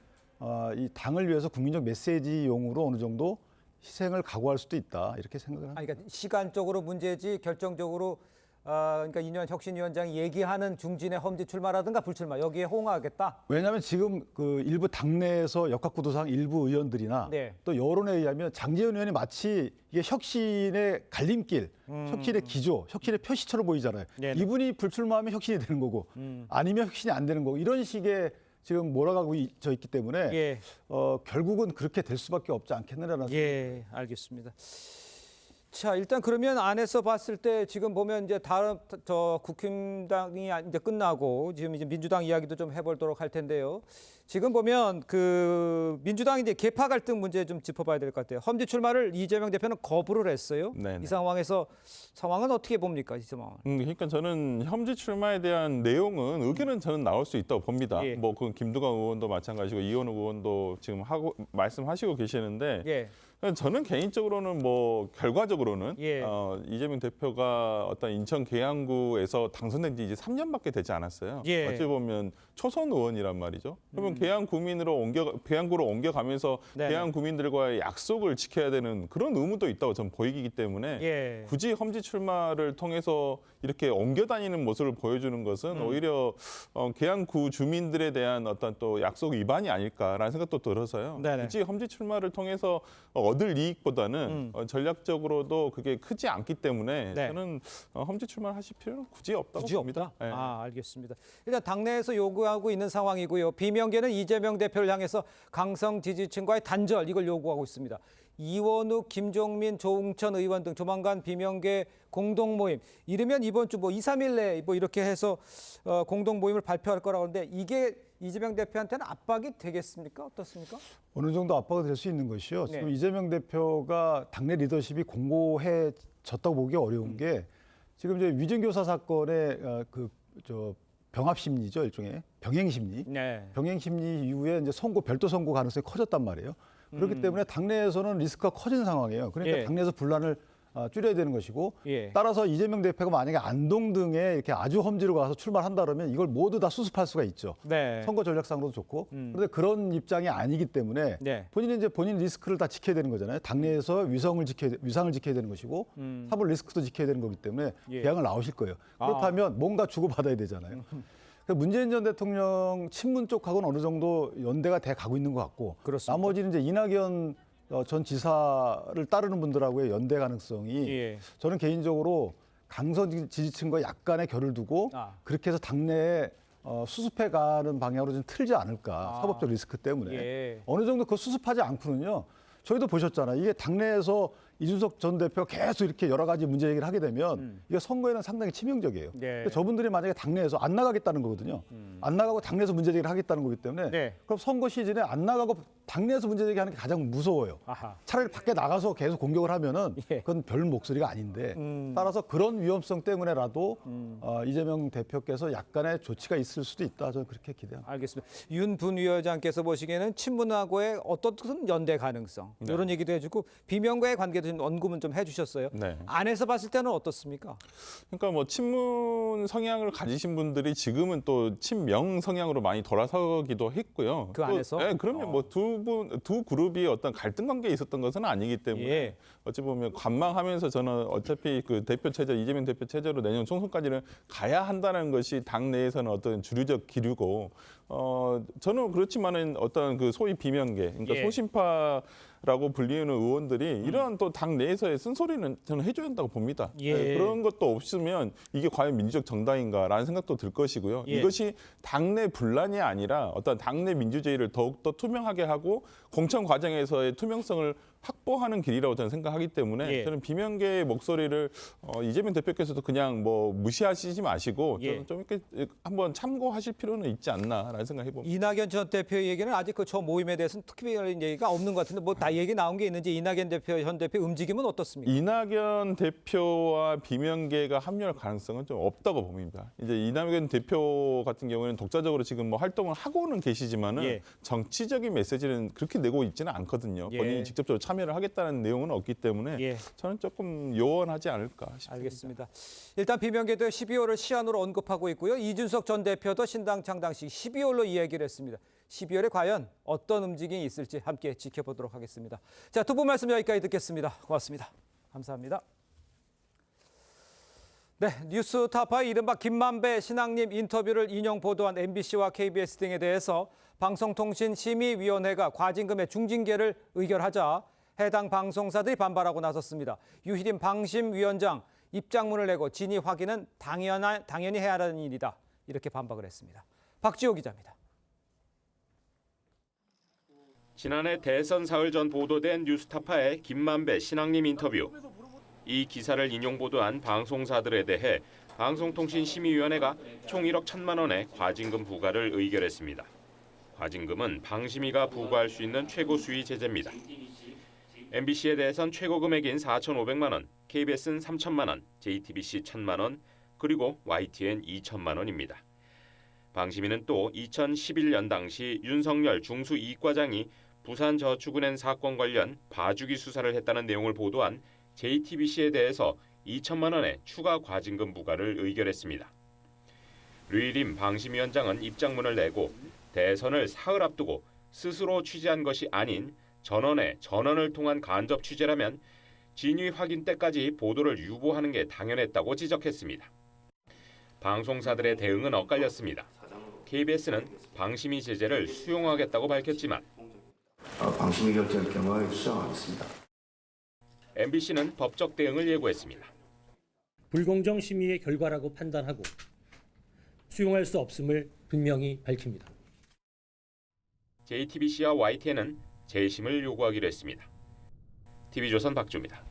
이 당을 위해서 국민적 메시지용으로 어느 정도 희생을 각오할 수도 있다 이렇게 생각을 합니다. 그러니까 시간적으로 문제지 결정적으로 그러니까 이념 혁신위원장이 얘기하는 중진의 험지 출마라든가 불출마 여기에 호응하겠다. 왜냐하면 지금 그 일부 당내에서 역학구도상 일부 의원들이나 네. 또 여론에 의하면 장제원 의원이 마치 이게 혁신의 갈림길, 혁신의 기조, 혁신의 표시처럼 보이잖아요. 네네. 이분이 불출마하면 혁신이 되는 거고 아니면 혁신이 안 되는 거고 이런 식의 지금 몰아가고 있기 때문에 예. 결국은 그렇게 될 수밖에 없지 않겠느냐는. 예, 알겠습니다. 자, 일단 그러면 안에서 봤을 때 지금 보면 이제 다음 국힘당이 이제 끝나고 지금 이제 민주당 이야기도 좀 해보도록 할 텐데요. 지금 보면 그 민주당이 이제 계파 갈등 문제 좀 짚어봐야 될 것 같아요. 험지 출마를 이재명 대표는 거부를 했어요. 네네. 이 상황에서 상황은 어떻게 봅니까, 이 상황은? 그러니까 저는 험지 출마에 대한 내용은 의견은 저는 나올 수 있다고 봅니다. 예. 뭐 그 김두관 의원도 마찬가지고 이현우 의원도 지금 말씀하시고 계시는데. 예. 저는 개인적으로는 뭐 결과적으로는 예. 이재명 대표가 어떤 인천 계양구에서 당선된 지 이제 3년밖에 되지 않았어요. 예. 어찌 보면 초선 의원이란 말이죠. 그러면 계양구로 옮겨가면서 네네. 계양 구민들과의 약속을 지켜야 되는 그런 의무도 있다고 저는 보이기 때문에 예. 굳이 험지 출마를 통해서 이렇게 옮겨다니는 모습을 보여주는 것은 오히려 계양구 주민들에 대한 어떤 또 약속 위반이 아닐까라는 생각도 들어서요. 네네. 굳이 험지 출마를 통해서 얻을 이익보다는 전략적으로도 그게 크지 않기 때문에 네. 저는 험지 출마를 하실 필요는 굳이 없다고 굳이 봅니다. 없다? 네. 아, 알겠습니다. 일단 당내에서 요구하고 있는 상황이고요. 비명계는 이재명 대표를 향해서 강성 지지층과의 단절 이걸 요구하고 있습니다. 이원욱, 김종민, 조응천 의원 등 조만간 비명계 공동 모임 이르면 이번 주 뭐 2, 3일 내에 뭐 이렇게 해서 공동 모임을 발표할 거라고 하는데 이게 이재명 대표한테는 압박이 되겠습니까? 어떻습니까? 어느 정도 압박이 될 수 있는 것이요. 네. 지금 이재명 대표가 당내 리더십이 공고해졌다고 보기 어려운 게 지금 이제 위증교사 사건의 병합심리죠, 일종의 병행심리. 네. 병행심리 이후에 이제 별도 선고 가능성이 커졌단 말이에요. 그렇기 때문에 당내에서는 리스크가 커진 상황이에요. 그러니까 예. 당내에서 분란을 줄여야 되는 것이고 예. 따라서 이재명 대표가 만약에 안동 등에 이렇게 아주 험지로 가서 출마한다 그러면 이걸 모두 다 수습할 수가 있죠. 네. 선거 전략상으로도 좋고. 그런데 그런 입장이 아니기 때문에 네. 본인이 이제 본인 리스크를 다 지켜야 되는 거잖아요. 당내에서 위상을 지켜야 되는 것이고 사법 리스크도 지켜야 되는 거기 때문에 예. 대항을 나오실 거예요. 그렇다면 뭔가 주고받아야 되잖아요. 문재인 전 대통령 친문 쪽하고는 어느 정도 연대가 돼 가고 있는 것 같고 그렇습니다. 나머지는 이제 이낙연 전 지사를 따르는 분들하고의 연대 가능성이 예. 저는 개인적으로 강성 지지층과 약간의 결을 두고 그렇게 해서 당내에 수습해가는 방향으로 좀 틀지 않을까 사법적 리스크 때문에 예. 어느 정도 그 수습하지 않고는요 저희도 보셨잖아요. 이게 당내에서 이준석 전 대표가 계속 이렇게 여러 가지 문제 얘기를 하게 되면 이게 선거에는 상당히 치명적이에요. 네. 저분들이 만약에 당내에서 안 나가겠다는 거거든요. 안 나가고 당내에서 문제 제기를 하겠다는 거기 때문에 네. 그럼 선거 시즌에 안 나가고 당내에서 문제 제기하는 게 가장 무서워요. 차라리 밖에 나가서 계속 공격을 하면은 그건 별 목소리가 아닌데 따라서 그런 위험성 때문에라도 이재명 대표께서 약간의 조치가 있을 수도 있다. 저는 그렇게 기대합니다. 알겠습니다. 윤 부위원장께서 보시기에는 친문하고의 어떻든 연대 가능성 이런 얘기도 해주고 비명과의 관계도 좀 언급은 좀 해주셨어요. 안에서 봤을 때는 어떻습니까? 그러니까 뭐 친문 성향을 가지신 분들이 지금은 또 친명 성향으로 많이 돌아서기도 했고요. 그 안에서? 네, 그러면 뭐 두 그룹이 어떤 갈등 관계에 있었던 것은 아니기 때문에 어찌 보면 관망하면서 저는 어차피 그 대표 체제 이재명 대표 체제로 내년 총선까지는 가야 한다는 것이 당 내에서는 어떤 주류적 기류고 저는 그렇지만은 어떤 그 소위 비명계 그러니까 소신파라고 불리는 의원들이 이러한 또 당 내에서의 쓴소리는 저는 해줘야 한다고 봅니다. 그런 것도 없으면 이게 과연 민주적 정당인가라는 생각도 들 것이고요. 이것이 당내 분란이 아니라 어떤 당내 민주주의를 더욱더 투명하게 하고 공천 과정에서의 투명성을 확보하는 길이라고 저는 생각하기 때문에 저는 비명계의 목소리를 이재명 대표께서도 그냥 뭐 무시하시지 마시고 좀 이렇게 한번 참고하실 필요는 있지 않나라는 생각해 봅니다. 이낙연 전 대표의 얘기는 아직 그 저 모임에 대해서는 특별한 얘기가 없는 것 같은데 뭐 다 얘기 나온 게 있는지 이낙연 대표 현 대표 움직임은 어떻습니까? 이낙연 대표와 비명계가 합류할 가능성은 좀 없다고 봅니다. 이제 이낙연 대표 같은 경우에는 독자적으로 지금 뭐 활동을 하고는 계시지만은 정치적인 메시지는 그렇게 내고 있지는 않거든요. 본인이 직접적으로 참여를 하겠다는 내용은 없기 때문에 저는 조금 요원하지 않을까 싶습니다. 알겠습니다. 일단 비명계도 12월을 시한으로 언급하고 있고요. 이준석 전 대표도 신당 창당식 12월로 이야기를 했습니다. 12월에 과연 어떤 움직임이 있을지 함께 지켜보도록 하겠습니다. 자, 두 분 말씀 여기까지 듣겠습니다. 고맙습니다. 감사합니다. 네, 뉴스타파의 이른바 김만배 신앙님 인터뷰를 인용 보도한 MBC와 KBS 등에 대해서 방송통신심의위원회가 과징금의 중징계를 의결하자 해당 방송사들이 반발하고 나섰습니다. 유희림 방심위원장 입장문을 내고 진위 확인은 당연히 해야 하는 일이다. 이렇게 반박을 했습니다. 박지호 기자입니다. 지난해 대선 사흘 전 보도된 뉴스타파의 김만배 신앙님 인터뷰. 이 기사를 인용 보도한 방송사들에 대해 방송통신심의위원회가 총 1억 1천만 원의 과징금 부과를 의결했습니다. 과징금은 방심위가 부과할 수 있는 최고 수위 제재입니다. MBC에 대해선 최고 금액인 4,500만 원, KBS는 3천만 원, JTBC 1,000만 원, 그리고 YTN 2천만 원입니다. 방심위는 또 2011년 당시 윤석열 중수이과장이 부산저축은행 사건 관련 봐주기 수사를 했다는 내용을 보도한 JTBC에 대해서 2천만 원의 추가 과징금 부과를 의결했습니다. 류일임 방심위원장은 입장문을 내고 대선을 사흘 앞두고 스스로 취재한 것이 아닌 전원을 통한 간접 취재라면 진위 확인 때까지 보도를 유보하는 게 당연했다고 지적했습니다. 방송사들의 대응은 엇갈렸습니다. KBS는 방심위 제재를 수용하겠다고 밝혔지만 방심위 결정할 경우에 수정하겠습니다. MBC는 법적 대응을 예고했습니다. 불공정 심의의 결과라고 판단하고 수용할 수 없음을 분명히 밝힙니다. JTBC와 YTN은 재심을 요구하기로 했습니다. TV조선 박주입니다.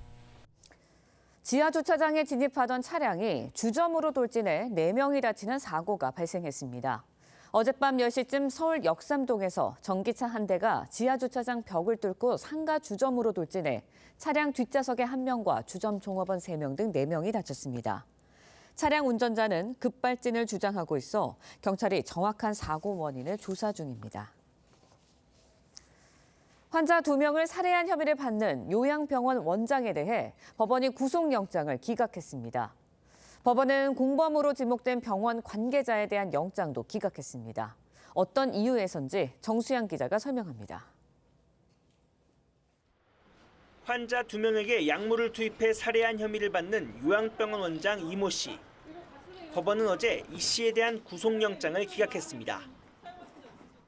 지하주차장에 진입하던 차량이 주점으로 돌진해 4명이 다치는 사고가 발생했습니다. 어젯밤 10시쯤 서울 역삼동에서 전기차 한 대가 지하주차장 벽을 뚫고 상가 주점으로 돌진해 차량 뒷좌석에 1명과 주점 종업원 3명 등 4명이 다쳤습니다. 차량 운전자는 급발진을 주장하고 있어 경찰이 정확한 사고 원인을 조사 중입니다. 환자 2명을 살해한 혐의를 받는 요양병원 원장에 대해 법원이 구속영장을 기각했습니다. 법원은 공범으로 지목된 병원 관계자에 대한 영장도 기각했습니다. 어떤 이유에선지 정수양 기자가 설명합니다. 환자 2명에게 약물을 투입해 살해한 혐의를 받는 요양병원 원장 이모 씨. 법원은 어제 이 씨에 대한 구속영장을 기각했습니다.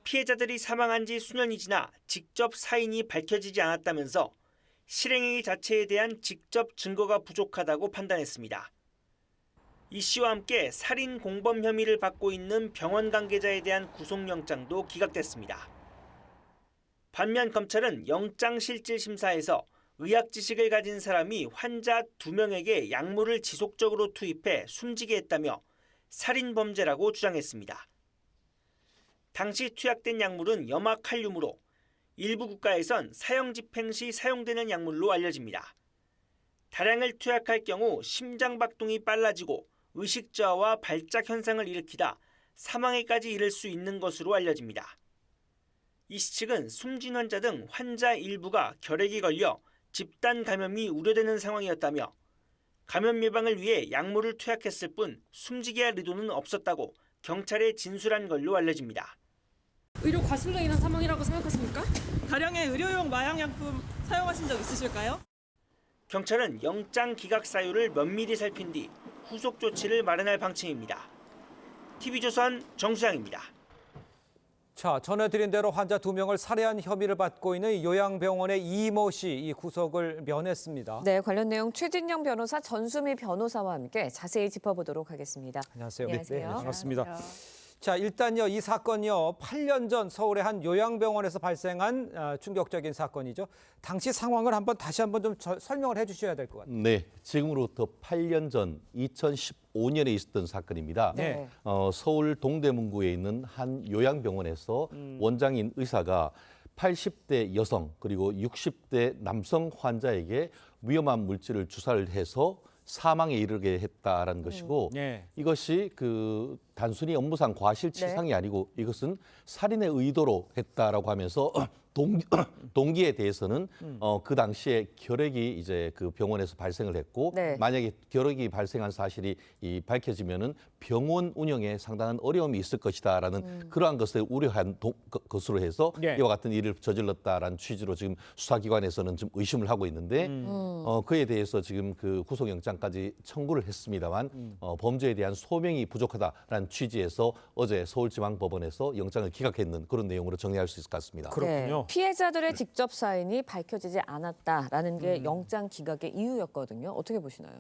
피해자들이 사망한 지 수년이 지나 직접 사인이 밝혀지지 않았다면서 실행행위 자체에 대한 직접 증거가 부족하다고 판단했습니다. 이 씨와 함께 살인 공범 혐의를 받고 있는 병원 관계자에 대한 구속영장도 기각됐습니다. 반면 검찰은 영장실질심사에서 의학 지식을 가진 사람이 환자 2명에게 약물을 지속적으로 투입해 숨지게 했다며 살인범죄라고 주장했습니다. 당시 투약된 약물은 염화칼륨으로 일부 국가에선 사형 집행 시 사용되는 약물로 알려집니다. 다량을 투약할 경우 심장박동이 빨라지고 의식저하와 발작 현상을 일으키다 사망에까지 이를 수 있는 것으로 알려집니다. 이 씨 측은 숨진 환자 등 환자 일부가 결핵이 걸려 집단 감염이 우려되는 상황이었다며 감염 예방을 위해 약물을 투약했을 뿐 숨지게 할 의도는 없었다고 경찰에 진술한 걸로 알려집니다. 의료 과실로 인한 사망이라고 생각하십니까? 다량의 의료용 마약약품 사용하신 적 있으실까요? 경찰은 영장 기각 사유를 면밀히 살핀 뒤 후속 조치를 마련할 방침입니다. TV조선 정수양입니다. 자, 전해드린 대로 환자 2명을 살해한 혐의를 받고 있는 요양병원의 이모 씨, 이 구속을 면했습니다. 네, 관련 내용 최진영 변호사, 전수미 변호사와 함께 자세히 짚어보도록 하겠습니다. 안녕하세요. 안녕하세요. 네, 반갑습니다. 안녕하세요. 자, 일단요, 이 사건요, 8년 전 서울의 한 요양병원에서 발생한 충격적인 사건이죠. 당시 상황을 다시 한번 좀 설명을 해주셔야 될 것 같아요. 네, 지금으로부터 8년 전 2015년에 있었던 사건입니다. 네. 서울 동대문구에 있는 한 요양병원에서 원장인 의사가 80대 여성 그리고 60대 남성 환자에게 위험한 물질을 주사를 해서 사망에 이르게 했다라는 것이고 네. 이것이 단순히 업무상 과실치상이 아니고 이것은 살인의 의도로 했다라고 하면서 동기에 대해서는 그 당시에 결핵이 이제 그 병원에서 발생을 했고 네. 만약에 결핵이 발생한 사실이 밝혀지면은 병원 운영에 상당한 어려움이 있을 것이다라는 그러한 것을 우려한 것으로 해서 네. 이와 같은 일을 저질렀다라는 취지로 지금 수사기관에서는 좀 의심을 하고 있는데 그에 대해서 지금 그 구속영장까지 청구를 했습니다만 범죄에 대한 소명이 부족하다라는 취지에서 어제 서울지방법원에서 영장을 기각했는 그런 내용으로 정리할 수 있을 것 같습니다. 그렇군요. 네, 피해자들의 직접 사인이 밝혀지지 않았다라는 게 영장 기각의 이유였거든요. 어떻게 보시나요?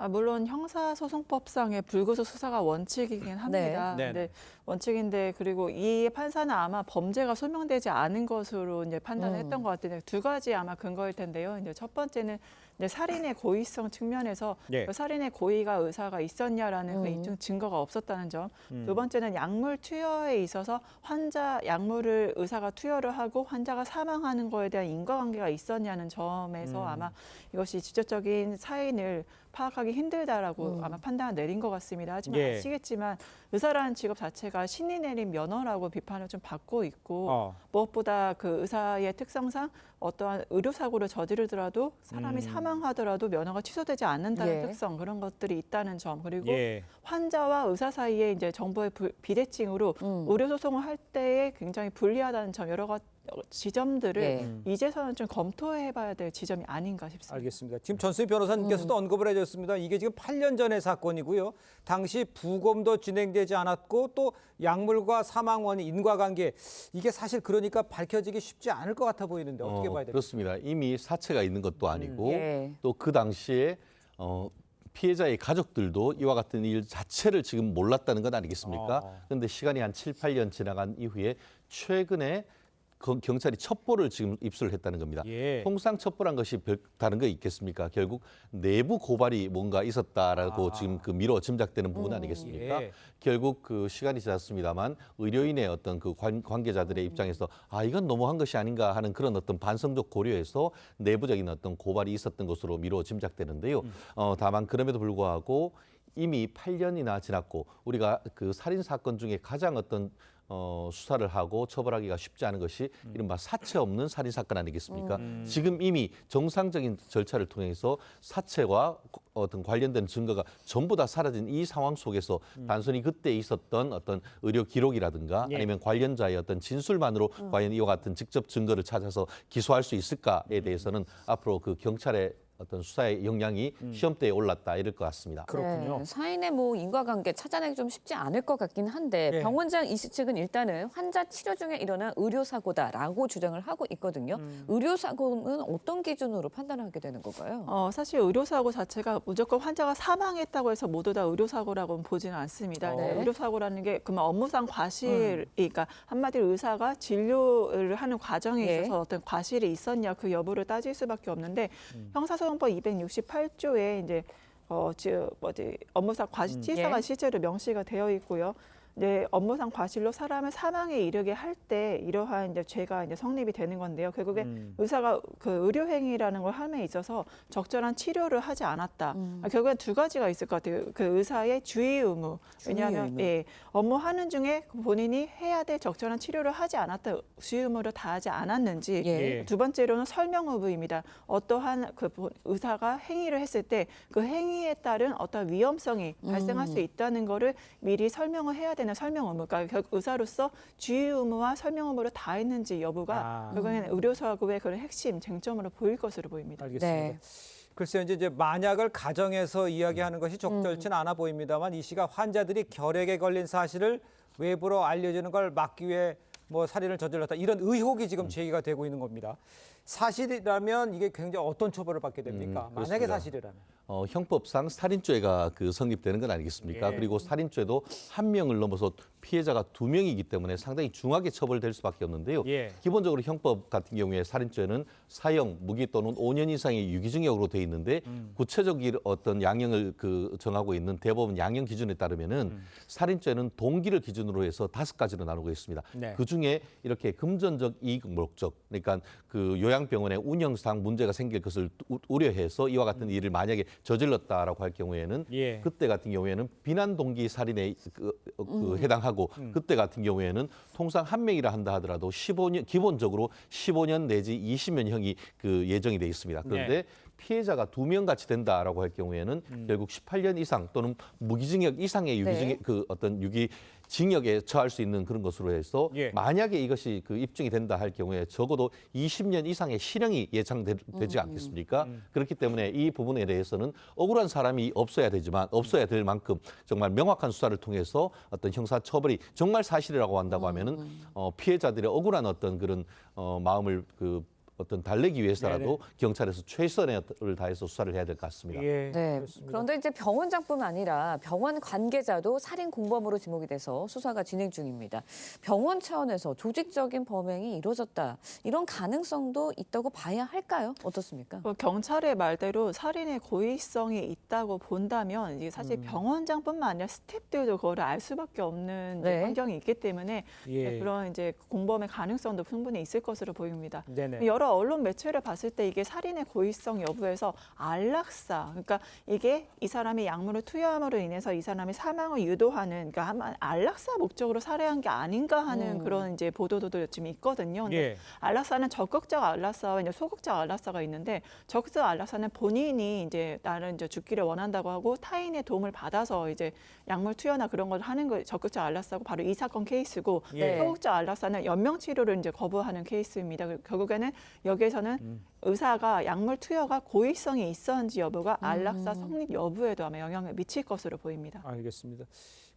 물론 형사소송법상의 불구속 수사가 원칙이긴 합니다. 네. 네. 원칙인데 그리고 이 판사는 아마 범죄가 소명되지 않은 것으로 이제 판단을 했던 것 같은데 두 가지 아마 근거일 텐데요. 이제 첫 번째는 이제 살인의 고의성 측면에서 네. 그 살인의 고의가 의사가 있었냐라는 그 입증 증거가 없었다는 점. 두 번째는 약물 투여에 있어서 환자 약물을 의사가 투여를 하고 환자가 사망하는 거에 대한 인과관계가 있었냐는 점에서 아마 이것이 직접적인 사인을 파악하기 힘들다라고 아마 판단을 내린 것 같습니다. 하지만 예. 아시겠지만 의사라는 직업 자체가 신이 내린 면허라고 비판을 좀 받고 있고 무엇보다 그 의사의 특성상 어떠한 의료사고를 저지르더라도 사람이 사망하더라도 면허가 취소되지 않는다는 예. 특성 그런 것들이 있다는 점 그리고 예. 환자와 의사 사이에 이제 정보의 비대칭으로 의료 소송을 할 때에 굉장히 불리하다는 점 여러 가지 지점들을 예. 이제서는 좀 검토해봐야 될 지점이 아닌가 싶습니다. 알겠습니다. 지금 전수희 변호사님께서도 언급을 해줬습니다. 이게 지금 8년 전의 사건이고요. 당시 부검도 진행되지 않았고 또 약물과 사망 원인 인과관계 이게 사실 그러니까 밝혀지기 쉽지 않을 것 같아 보이는데 어떻게 봐야 될까요? 그렇습니다. 이미 사체가 있는 것도 아니고 예. 또 그 당시에 피해자의 가족들도 이와 같은 일 자체를 지금 몰랐다는 건 아니겠습니까? 그런데 시간이 한 7, 8년 지나간 이후에 최근에 경찰이 첩보를 지금 입수를 했다는 겁니다. 예. 통상 첩보란 것이 다른 거 있겠습니까? 결국 내부 고발이 뭔가 있었다라고 지금 그 미뤄 짐작되는 부분 아니겠습니까? 예. 결국 그 시간이 지났습니다만 의료인의 어떤 그 관계자들의 입장에서 이건 너무한 것이 아닌가 하는 그런 어떤 반성적 고려에서 내부적인 어떤 고발이 있었던 것으로 미뤄 짐작되는데요. 다만 그럼에도 불구하고 이미 8년이나 지났고 우리가 그 살인 사건 중에 가장 어떤 수사를 하고 처벌하기가 쉽지 않은 것이 이른바 사체 없는 살인 사건 아니겠습니까? 지금 이미 정상적인 절차를 통해서 사체와 어떤 관련된 증거가 전부 다 사라진 이 상황 속에서 단순히 그때 있었던 어떤 의료 기록이라든가 아니면 관련자의 어떤 진술만으로 과연 이와 같은 직접 증거를 찾아서 기소할 수 있을까에 대해서는 앞으로 그 경찰의 어떤 수사의 역량이 시험대에 올랐다 이럴 것 같습니다. 그렇군요. 네, 사인의 인과관계 찾아내기 좀 쉽지 않을 것 같긴 한데 예. 병원장 이 씨 측은 일단은 환자 치료 중에 일어난 의료사고다라고 주장을 하고 있거든요. 의료사고는 어떤 기준으로 판단하게 되는 건가요? 사실 의료사고 자체가 무조건 환자가 사망했다고 해서 모두 다 의료사고라고는 보지는 않습니다. 네. 의료사고라는 게 그만 업무상 과실, 그러니까 한마디로 의사가 진료를 하는 과정에 예. 있어서 어떤 과실이 있었냐 그 여부를 따질 수밖에 없는데 형사소송법 268조에 이제 업무상 과실치사가 실제로 명시가 되어 있고요. 이제 업무상 과실로 사람을 사망에 이르게 할 때 이러한 이제 죄가 이제 성립이 되는 건데요. 결국에 의사가 그 의료 행위라는 걸 함에 있어서 적절한 치료를 하지 않았다. 결국엔 두 가지가 있을 것 같아요. 그 의사의 주의 의무. 왜냐하면 업무하는 중에 본인이 해야 될 적절한 치료를 하지 않았다. 주의 의무를 다하지 않았는지. 두 번째로는 설명 의무입니다. 어떠한 그 의사가 행위를 했을 때 그 행위에 따른 어떤 위험성이 발생할 수 있다는 거를 미리 설명을 해야 되는 설명 의무. 그러니까 결국 의사로서 주의 의무와 설명 의무를 다했는지 여부가 결국에는 의료사고의 그런 핵심 쟁점으로 보일 것으로 보입니다. 알겠습니다. 글쎄요, 이제 만약을 가정에서 이야기하는 것이 적절치는 않아 보입니다만 이 씨가 환자들이 결핵에 걸린 사실을 외부로 알려주는 걸 막기 위해 뭐 살인을 저질렀다 이런 의혹이 지금 제기가 되고 있는 겁니다. 사실이라면 이게 굉장히 어떤 처벌을 받게 됩니까? 만약에 사실이라면. 형법상 살인죄가 성립되는 건 아니겠습니까? 그리고 살인죄도 한 명을 넘어서 피해자가 두 명이기 때문에 상당히 중하게 처벌될 수밖에 없는데요. 기본적으로 형법 같은 경우에 살인죄는 사형, 무기 또는 5년 이상의 유기징역으로 돼 있는데 구체적인 어떤 양형을 정하고 있는 대법원 양형 기준에 따르면은 살인죄는 동기를 기준으로 해서 5가지로 나누고 있습니다. 그 중에 이렇게 금전적 이익 목적, 그러니까 그 요양병원의 운영상 문제가 생길 것을 우려해서 이와 같은 일을 만약에 저질렀다라고 할 경우에는 그때 같은 경우에는 비난 동기 살인에 해당하고 그때 같은 경우에는 통상 한 명이라 한다 하더라도 15년 기본적으로 15년 내지 20년형이 예정이 돼 있습니다. 그런데 피해자가 2명 같이 된다라고 할 경우에는 결국 18년 이상 또는 무기징역 이상의 유기징역 징역에 처할 수 있는 그런 것으로 해서 만약에 이것이 입증이 된다 할 경우에 적어도 20년 이상의 실형이 예상되지 않겠습니까? 그렇기 때문에 이 부분에 대해서는 억울한 사람이 없어야 될 만큼 정말 명확한 수사를 통해서 어떤 형사 처벌이 정말 사실이라고 한다고 하면은 피해자들의 억울한 어떤 그런 마음을 어떤 달래기 위해서라도 경찰에서 최선을 다해서 수사를 해야 될 것 같습니다. 그런데 이제 병원장뿐만 아니라 병원 관계자도 살인 공범으로 지목이 돼서 수사가 진행 중입니다. 병원 차원에서 조직적인 범행이 이루어졌다. 이런 가능성도 있다고 봐야 할까요? 어떻습니까? 경찰의 말대로 살인의 고의성이 있다고 본다면 이게 사실 병원장뿐만 아니라 스태프들도 그거를 알 수밖에 없는 환경이 있기 때문에 그런 이제 공범의 가능성도 충분히 있을 것으로 보입니다. 여러 언론 매체를 봤을 때 이게 살인의 고의성 여부에서 안락사, 그러니까 이게 이 사람이 약물을 투여함으로 인해서 이 사람이 사망을 유도하는, 그러니까 안락사 목적으로 살해한 게 아닌가 하는 그런 이제 보도도 좀 있거든요. 근데 안락사는 적극적 안락사와 이제 소극적 안락사가 있는데 적극적 안락사는 본인이 이제 나는 이제 죽기를 원한다고 하고 타인의 도움을 받아서 이제 약물 투여나 그런 걸 하는 거 적극적 안락사고 바로 이 사건 케이스고 소극적 안락사는 연명 치료를 이제 거부하는 케이스입니다. 결국에는 여기에서는 의사가 약물 투여가 고의성이 있었는지 여부가 안락사 성립 여부에도 아마 영향을 미칠 것으로 보입니다. 알겠습니다.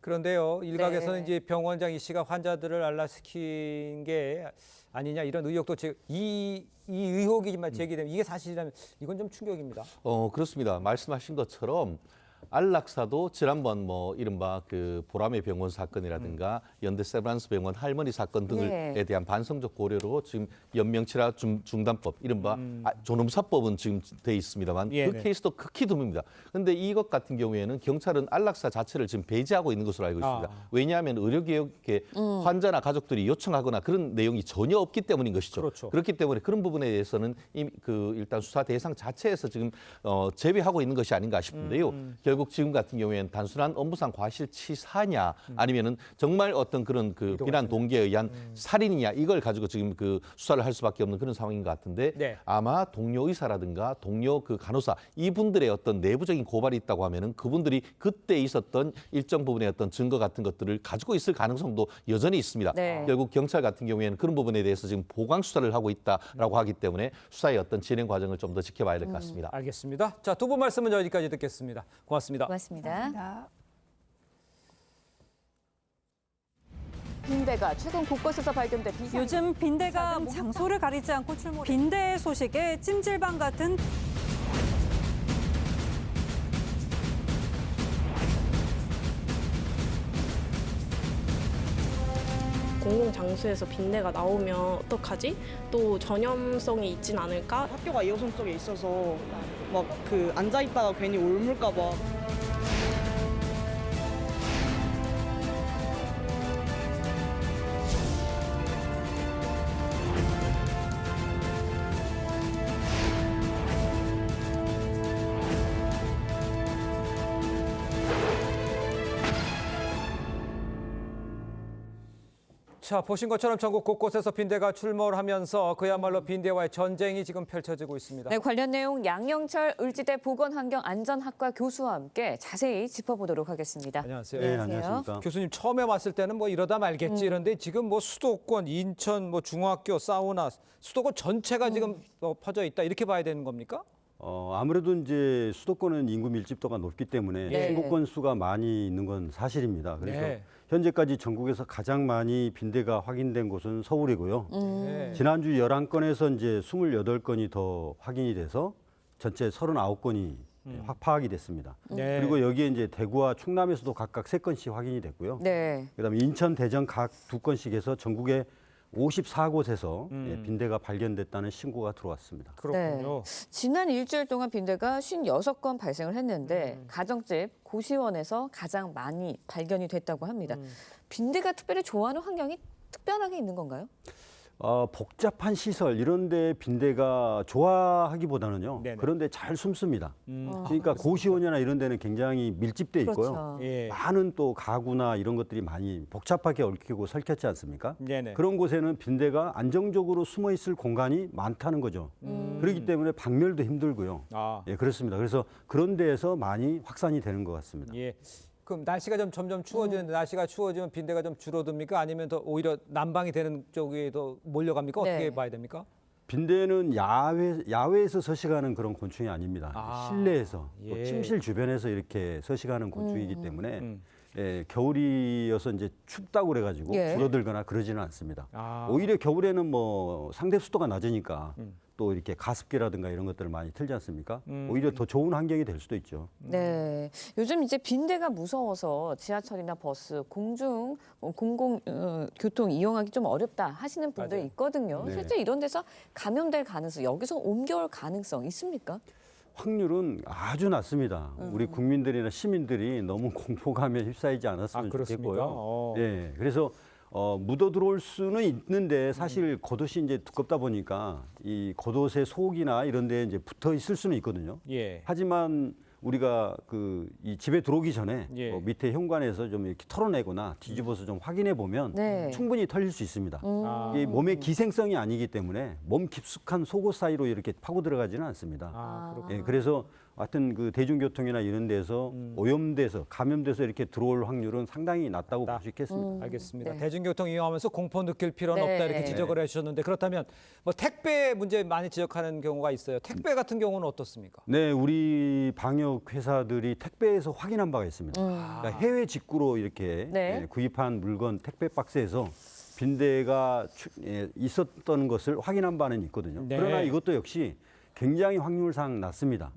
그런데요, 일각에서는 이제 병원장 이 씨가 환자들을 안락시킨 게 아니냐 이런 의혹도 이 의혹이 제기되면 이게 사실이라면 이건 좀 충격입니다. 그렇습니다. 말씀하신 것처럼 안락사도 지난번 이른바 보람의 병원 사건이라든가 연대 세브란스 병원 할머니 사건 등에 대한 반성적 고려로 지금 연명치료 중단법 이른바 존엄사법은 지금 돼 있습니다만 그 케이스도 극히 드뭅니다. 그런데 이것 같은 경우에는 경찰은 안락사 자체를 지금 배제하고 있는 것으로 알고 있습니다. 왜냐하면 의료개혁에 환자나 가족들이 요청하거나 그런 내용이 전혀 없기 때문인 것이죠. 그렇기 때문에 그런 부분에 대해서는 일단 수사 대상 자체에서 지금 제외하고 있는 것이 아닌가 싶은데요. 결국 지금 같은 경우에는 단순한 업무상 과실치사냐 아니면은 정말 어떤 그런 비난 동기에 의한 살인이냐 이걸 가지고 지금 수사를 할 수밖에 없는 그런 상황인 것 같은데 아마 동료 의사라든가 동료 간호사 이분들의 어떤 내부적인 고발이 있다고 하면은 그분들이 그때 있었던 일정 부분의 어떤 증거 같은 것들을 가지고 있을 가능성도 여전히 있습니다. 결국 경찰 같은 경우에는 그런 부분에 대해서 지금 보강 수사를 하고 있다라고 하기 때문에 수사의 어떤 진행 과정을 좀 더 지켜봐야 될 것 같습니다. 알겠습니다. 자, 두 분 말씀은 여기까지 듣겠습니다. 고맙습니다. 고맙습니다. 빈대가 최근 곳곳에서 발견돼 요즘 빈대가 장소를 가리지 않고 출몰. 빈대 소식에 찜질방 같은 공공 장소에서 빈대가 나오면 어떡하지? 또 전염성이 있진 않을까? 학교가 2호선 쪽에 있어서 막 앉아 있다가 괜히 옮을까 봐. 자, 보신 것처럼 전국 곳곳에서 빈대가 출몰을 하면서 그야말로 빈대와의 전쟁이 지금 펼쳐지고 있습니다. 네, 관련 내용 양영철 을지대 보건환경안전학과 교수와 함께 자세히 짚어보도록 하겠습니다. 안녕하세요. 네, 안녕하십니까. 교수님 처음에 왔을 때는 뭐 이러다 말겠지 이런데 지금 뭐 수도권, 인천, 뭐 중학교, 사우나, 수도권 전체가 지금 퍼져 있다 이렇게 봐야 되는 겁니까? 아무래도 이제 수도권은 인구 밀집도가 높기 때문에 네. 신고 건수가 많이 있는 건 사실입니다. 그래서 네. 현재까지 전국에서 가장 많이 빈대가 확인된 곳은 서울이고요. 네. 지난주 11건에서 이제 28건이 더 확인이 돼서 전체 39건이 확 파악이 됐습니다. 네. 그리고 여기에 이제 대구와 충남에서도 각각 3건씩 확인이 됐고요. 네. 그다음에 인천, 대전 각 2건씩 해서 전국에 54곳에서 빈대가 발견됐다는 신고가 들어왔습니다. 그렇군요. 지난 일주일 동안 빈대가 56건 발생을 했는데 가정집 고시원에서 가장 많이 발견이 됐다고 합니다. 빈대가 특별히 좋아하는 환경이 특별하게 있는 건가요? 복잡한 시설 이런 데 빈대가 좋아하기보다는요. 네네. 그런데 잘 숨습니다. 그러니까 고시원이나 이런 데는 굉장히 밀집돼 있고요. 그렇죠. 예. 많은 또 가구나 이런 것들이 많이 복잡하게 얽히고 설켰지 않습니까? 네네. 그런 곳에는 빈대가 안정적으로 숨어 있을 공간이 많다는 거죠. 그렇기 때문에 박멸도 힘들고요. 아. 예, 그렇습니다. 그래서 그런 데에서 많이 확산이 되는 것 같습니다. 예. 그럼 날씨가 좀 점점 추워지는데 날씨가 추워지면 빈대가 좀 줄어듭니까? 아니면 더 오히려 난방이 되는 쪽에 더 몰려갑니까? 어떻게 네. 봐야 됩니까? 빈대는 야외에서 서식하는 그런 곤충이 아닙니다. 실내에서 또 예. 침실 주변에서 이렇게 서식하는 곤충이기 때문에 예, 겨울이어서 이제 춥다고 그래가지고 예. 줄어들거나 그러지는 않습니다. 아. 오히려 겨울에는 뭐 상대 습도가 낮으니까 또 이렇게 가습기라든가 이런 것들을 많이 틀지 않습니까? 오히려 더 좋은 환경이 될 수도 있죠. 네, 요즘 이제 빈대가 무서워서 지하철이나 버스, 공공교통 이용하기 좀 어렵다 하시는 분들 맞아요. 있거든요. 네. 실제 이런 데서 감염될 가능성, 여기서 옮겨올 가능성 있습니까? 확률은 아주 낮습니다. 우리 국민들이나 시민들이 너무 공포감에 휩싸이지 않았으면 그렇습니까? 좋겠고요. 예, 그래서 묻어 들어올 수는 있는데 사실 겉옷이 이제 두껍다 보니까 이 겉옷의 속이나 이런 데 이제 붙어 있을 수는 있거든요. 예. 하지만 우리가 이 집에 들어오기 전에 예. 밑에 현관에서 좀 이렇게 털어내거나 뒤집어서 좀 확인해 보면 네. 충분히 털릴 수 있습니다. 아. 이게 몸의 기생성이 아니기 때문에 몸 깊숙한 속옷 사이로 이렇게 파고 들어가지는 않습니다. 아, 그렇군요. 예, 그래서 하여튼 그 대중교통이나 이런 데서 오염돼서 감염돼서 이렇게 들어올 확률은 상당히 낮다고 볼 수 있겠습니다. 알겠습니다. 네. 대중교통 이용하면서 공포 느낄 필요는 네. 없다 이렇게 지적을 해주셨는데 그렇다면 뭐 택배 문제 많이 지적하는 경우가 있어요. 택배 같은 경우는 어떻습니까? 네, 우리 방역 회사들이 택배에서 확인한 바가 있습니다. 그러니까 해외 직구로 이렇게 네. 구입한 물건 택배 박스에서 빈대가 있었던 것을 확인한 바는 있거든요. 네. 그러나 이것도 역시 굉장히 확률상 낮습니다.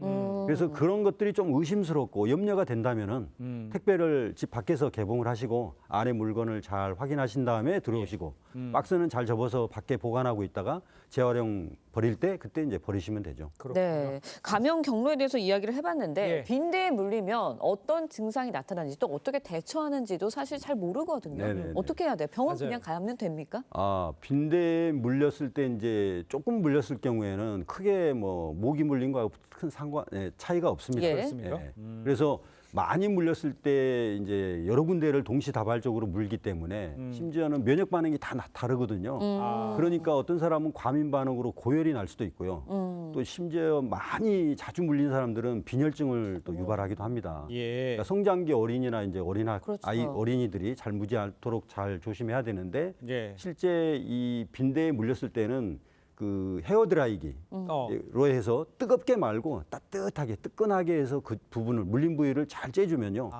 그래서 그런 것들이 좀 의심스럽고 염려가 된다면은 택배를 집 밖에서 개봉을 하시고 안에 물건을 잘 확인하신 다음에 들어오시고 박스는 잘 접어서 밖에 보관하고 있다가 재활용 버릴 때 그때 이제 버리시면 되죠. 네, 감염 경로에 대해서 이야기를 해봤는데 예. 빈대에 물리면 어떤 증상이 나타나는지 또 어떻게 대처하는지도 사실 잘 모르거든요. 네네네. 어떻게 해야 돼요? 병원 맞아요. 그냥 가면 됩니까? 빈대에 물렸을 때 이제 조금 물렸을 경우에는 크게 뭐 모기 물린 거하고 큰 차이가 없습니다. 예. 그렇습니까? 그래서 많이 물렸을 때 이제 여러 군데를 동시다발적으로 물기 때문에 심지어는 면역 반응이 다 다르거든요. 그러니까 어떤 사람은 과민 반응으로 고열이 날 수도 있고요. 또 심지어 많이 자주 물린 사람들은 빈혈증을 또 유발하기도 합니다. 예. 그러니까 성장기 어린이나 이제 그렇죠. 어린이들이 잘 무지 않도록 잘 조심해야 되는데 예. 실제 이 빈대에 물렸을 때는 그 헤어드라이기로 해서 뜨겁게 말고 따뜻하게 뜨끈하게 해서 그 부분을 물린 부위를 잘 째주면요.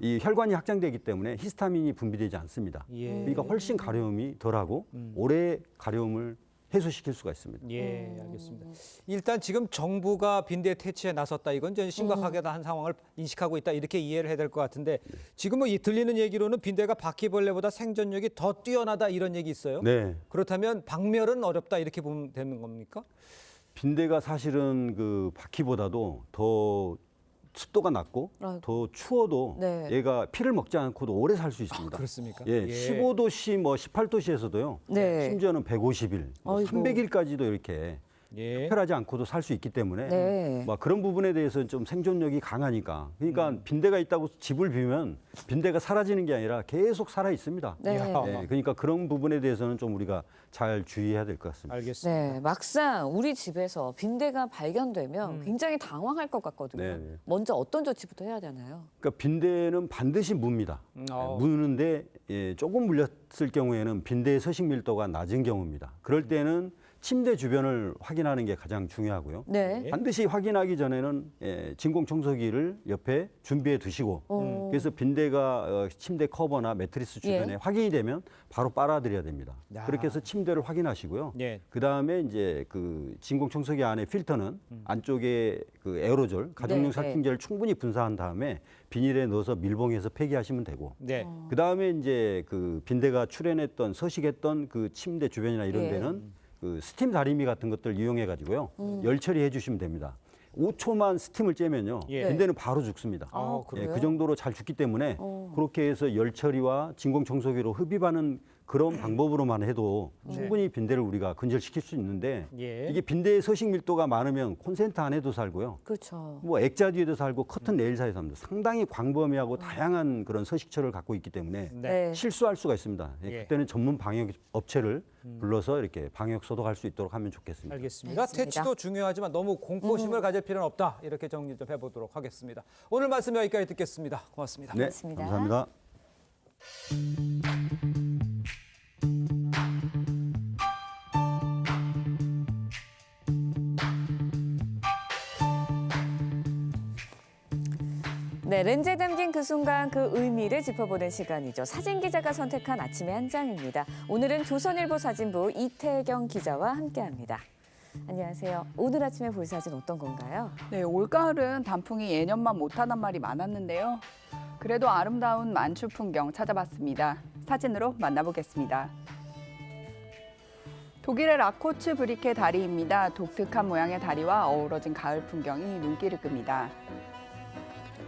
이 혈관이 확장되기 때문에 히스타민이 분비되지 않습니다. 예. 그러니까 훨씬 가려움이 덜하고 오래 가려움을 해소시킬 수가 있습니다. 예, 알겠습니다. 일단 지금 정부가 빈대 퇴치에 나섰다. 이건 좀 심각하게한 상황을 인식하고 있다. 이렇게 이해를 해야 될 것 같은데 지금 뭐 들리는 얘기로는 빈대가 바퀴벌레보다 생존력이 더 뛰어나다 이런 얘기 있어요. 네. 그렇다면 박멸은 어렵다 이렇게 보면 되는 겁니까? 빈대가 사실은 그 바퀴보다도 더 습도가 낮고 더 추워도 네. 얘가 피를 먹지 않고도 오래 살 수 있습니다. 그렇습니까? 예, 15도씨, 뭐 18도씨에서도요. 네. 심지어는 150일, 아이고. 300일까지도 이렇게 특별하지 않고도 살 수 있기 때문에 네. 막 그런 부분에 대해서는 좀 생존력이 강하니까. 그러니까 빈대가 있다고 집을 비우면 빈대가 사라지는 게 아니라 계속 살아 있습니다. 네. 그러니까 그런 부분에 대해서는 좀 우리가 잘 주의해야 될 것 같습니다. 알겠습니다. 네, 막상 우리 집에서 빈대가 발견되면 굉장히 당황할 것 같거든요. 네. 먼저 어떤 조치부터 해야 되나요? 그러니까 빈대는 반드시 뭅니다. 무는데 조금 물렸을 경우에는 빈대의 서식 밀도가 낮은 경우입니다. 그럴 때는 침대 주변을 확인하는 게 가장 중요하고요. 네. 반드시 확인하기 전에는 진공 청소기를 옆에 준비해 두시고 그래서 빈대가 침대 커버나 매트리스 주변에 확인이 되면 바로 빨아들여야 됩니다. 그렇게 해서 침대를 확인하시고요. 그 다음에 이제 그 진공 청소기 안에 필터는 안쪽에 그 에어로졸 가정용殺菌제를 충분히 분사한 다음에 비닐에 넣어서 밀봉해서 폐기하시면 되고. 그 다음에 이제 그 빈대가 출현했던 서식했던 그 침대 주변이나 이런 데는 그 스팀 다리미 같은 것들 이용해 가지고요 열 처리해 주시면 됩니다. 5초만 스팀을 쬐면요 빈대는 바로 죽습니다. 그 정도로 잘 죽기 때문에 그렇게 해서 열 처리와 진공 청소기로 흡입하는 그런 방법으로만 해도 충분히 빈대를 우리가 근절시킬 수 있는데 이게 빈대의 서식 밀도가 많으면 콘센트 안에도 살고요. 그렇죠. 뭐 액자 뒤에도 살고 커튼 네일 사이에 삽니다. 상당히 광범위하고 다양한 그런 서식처를 갖고 있기 때문에 실수할 수가 있습니다. 그때는 전문 방역 업체를 불러서 이렇게 방역 소독할 수 있도록 하면 좋겠습니다. 알겠습니다. 퇴치도 중요하지만 너무 공포심을 가질 필요는 없다. 이렇게 정리 좀 해보도록 하겠습니다. 오늘 말씀 여기까지 듣겠습니다. 고맙습니다. 네, 감사합니다. 네, 렌즈에 담긴 그 순간 그 의미를 짚어보는 시간이죠. 사진 기자가 선택한 아침의 한 장입니다. 오늘은 조선일보 사진부 이태경 기자와 함께합니다. 안녕하세요. 오늘 아침에 볼 사진 어떤 건가요? 네, 올가을은 단풍이 예년만 못하단 말이 많았는데요. 그래도 아름다운 만추 풍경 찾아봤습니다. 사진으로 만나보겠습니다. 독일의 라코츠 브리케 다리입니다. 독특한 모양의 다리와 어우러진 가을 풍경이 눈길을 끕니다.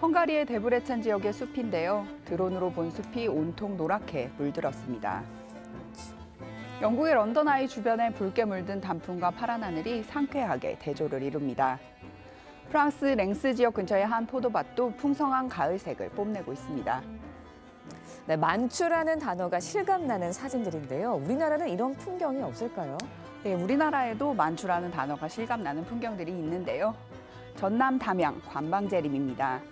헝가리의 데브레첸 지역의 숲인데요. 드론으로 본 숲이 온통 노랗게 물들었습니다. 영국의 런던 아이 주변에 붉게 물든 단풍과 파란 하늘이 상쾌하게 대조를 이룹니다. 프랑스 랭스 지역 근처의 한 포도밭도 풍성한 가을색을 뽐내고 있습니다. 네, 만추라는 단어가 실감나는 사진들인데요. 우리나라는 이런 풍경이 없을까요? 네, 우리나라에도 만추라는 단어가 실감나는 풍경들이 있는데요. 전남 담양 관방재림입니다.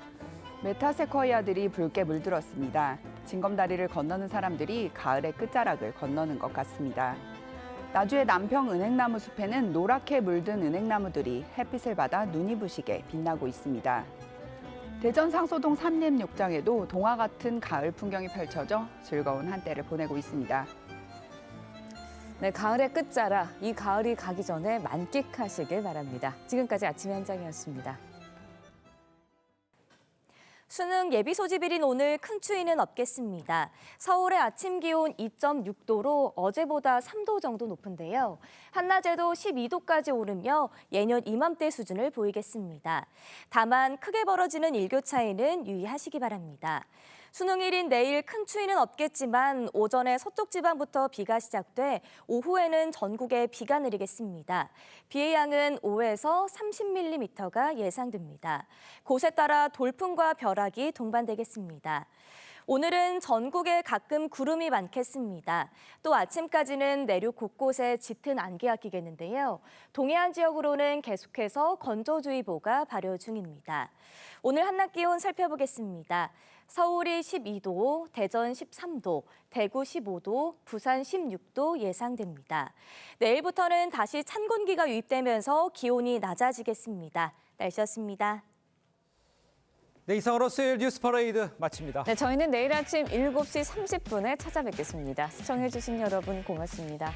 메타세쿼이아들이 붉게 물들었습니다. 징검다리를 건너는 사람들이 가을의 끝자락을 건너는 것 같습니다. 나주의 남평 은행나무 숲에는 노랗게 물든 은행나무들이 햇빛을 받아 눈이 부시게 빛나고 있습니다. 대전 상소동 삼림욕장에도 동화 같은 가을 풍경이 펼쳐져 즐거운 한때를 보내고 있습니다. 네, 가을의 끝자락, 이 가을이 가기 전에 만끽하시길 바랍니다. 지금까지 아침의 한 장이었습니다. 수능 예비 소집일인 오늘 큰 추위는 없겠습니다. 서울의 아침 기온 2.6도로 어제보다 3도 정도 높은데요. 한낮에도 12도까지 오르며 예년 이맘때 수준을 보이겠습니다. 다만 크게 벌어지는 일교 차이는 유의하시기 바랍니다. 수능일인 내일 큰 추위는 없겠지만 오전에 서쪽 지방부터 비가 시작돼 오후에는 전국에 비가 내리겠습니다. 비의 양은 5에서 30mm가 예상됩니다. 곳에 따라 돌풍과 벼락이 동반되겠습니다. 오늘은 전국에 가끔 구름이 많겠습니다. 또 아침까지는 내륙 곳곳에 짙은 안개가 끼겠는데요. 동해안 지역으로는 계속해서 건조주의보가 발효 중입니다. 오늘 한낮 기온 살펴보겠습니다. 서울이 12도, 대전 13도, 대구 15도, 부산 16도 예상됩니다. 내일부터는 다시 찬 공기가 유입되면서 기온이 낮아지겠습니다. 날씨였습니다. 네, 이상으로 수요일 뉴스 퍼레이드 마칩니다. 네, 저희는 내일 아침 7시 30분에 찾아뵙겠습니다. 시청해주신 여러분 고맙습니다.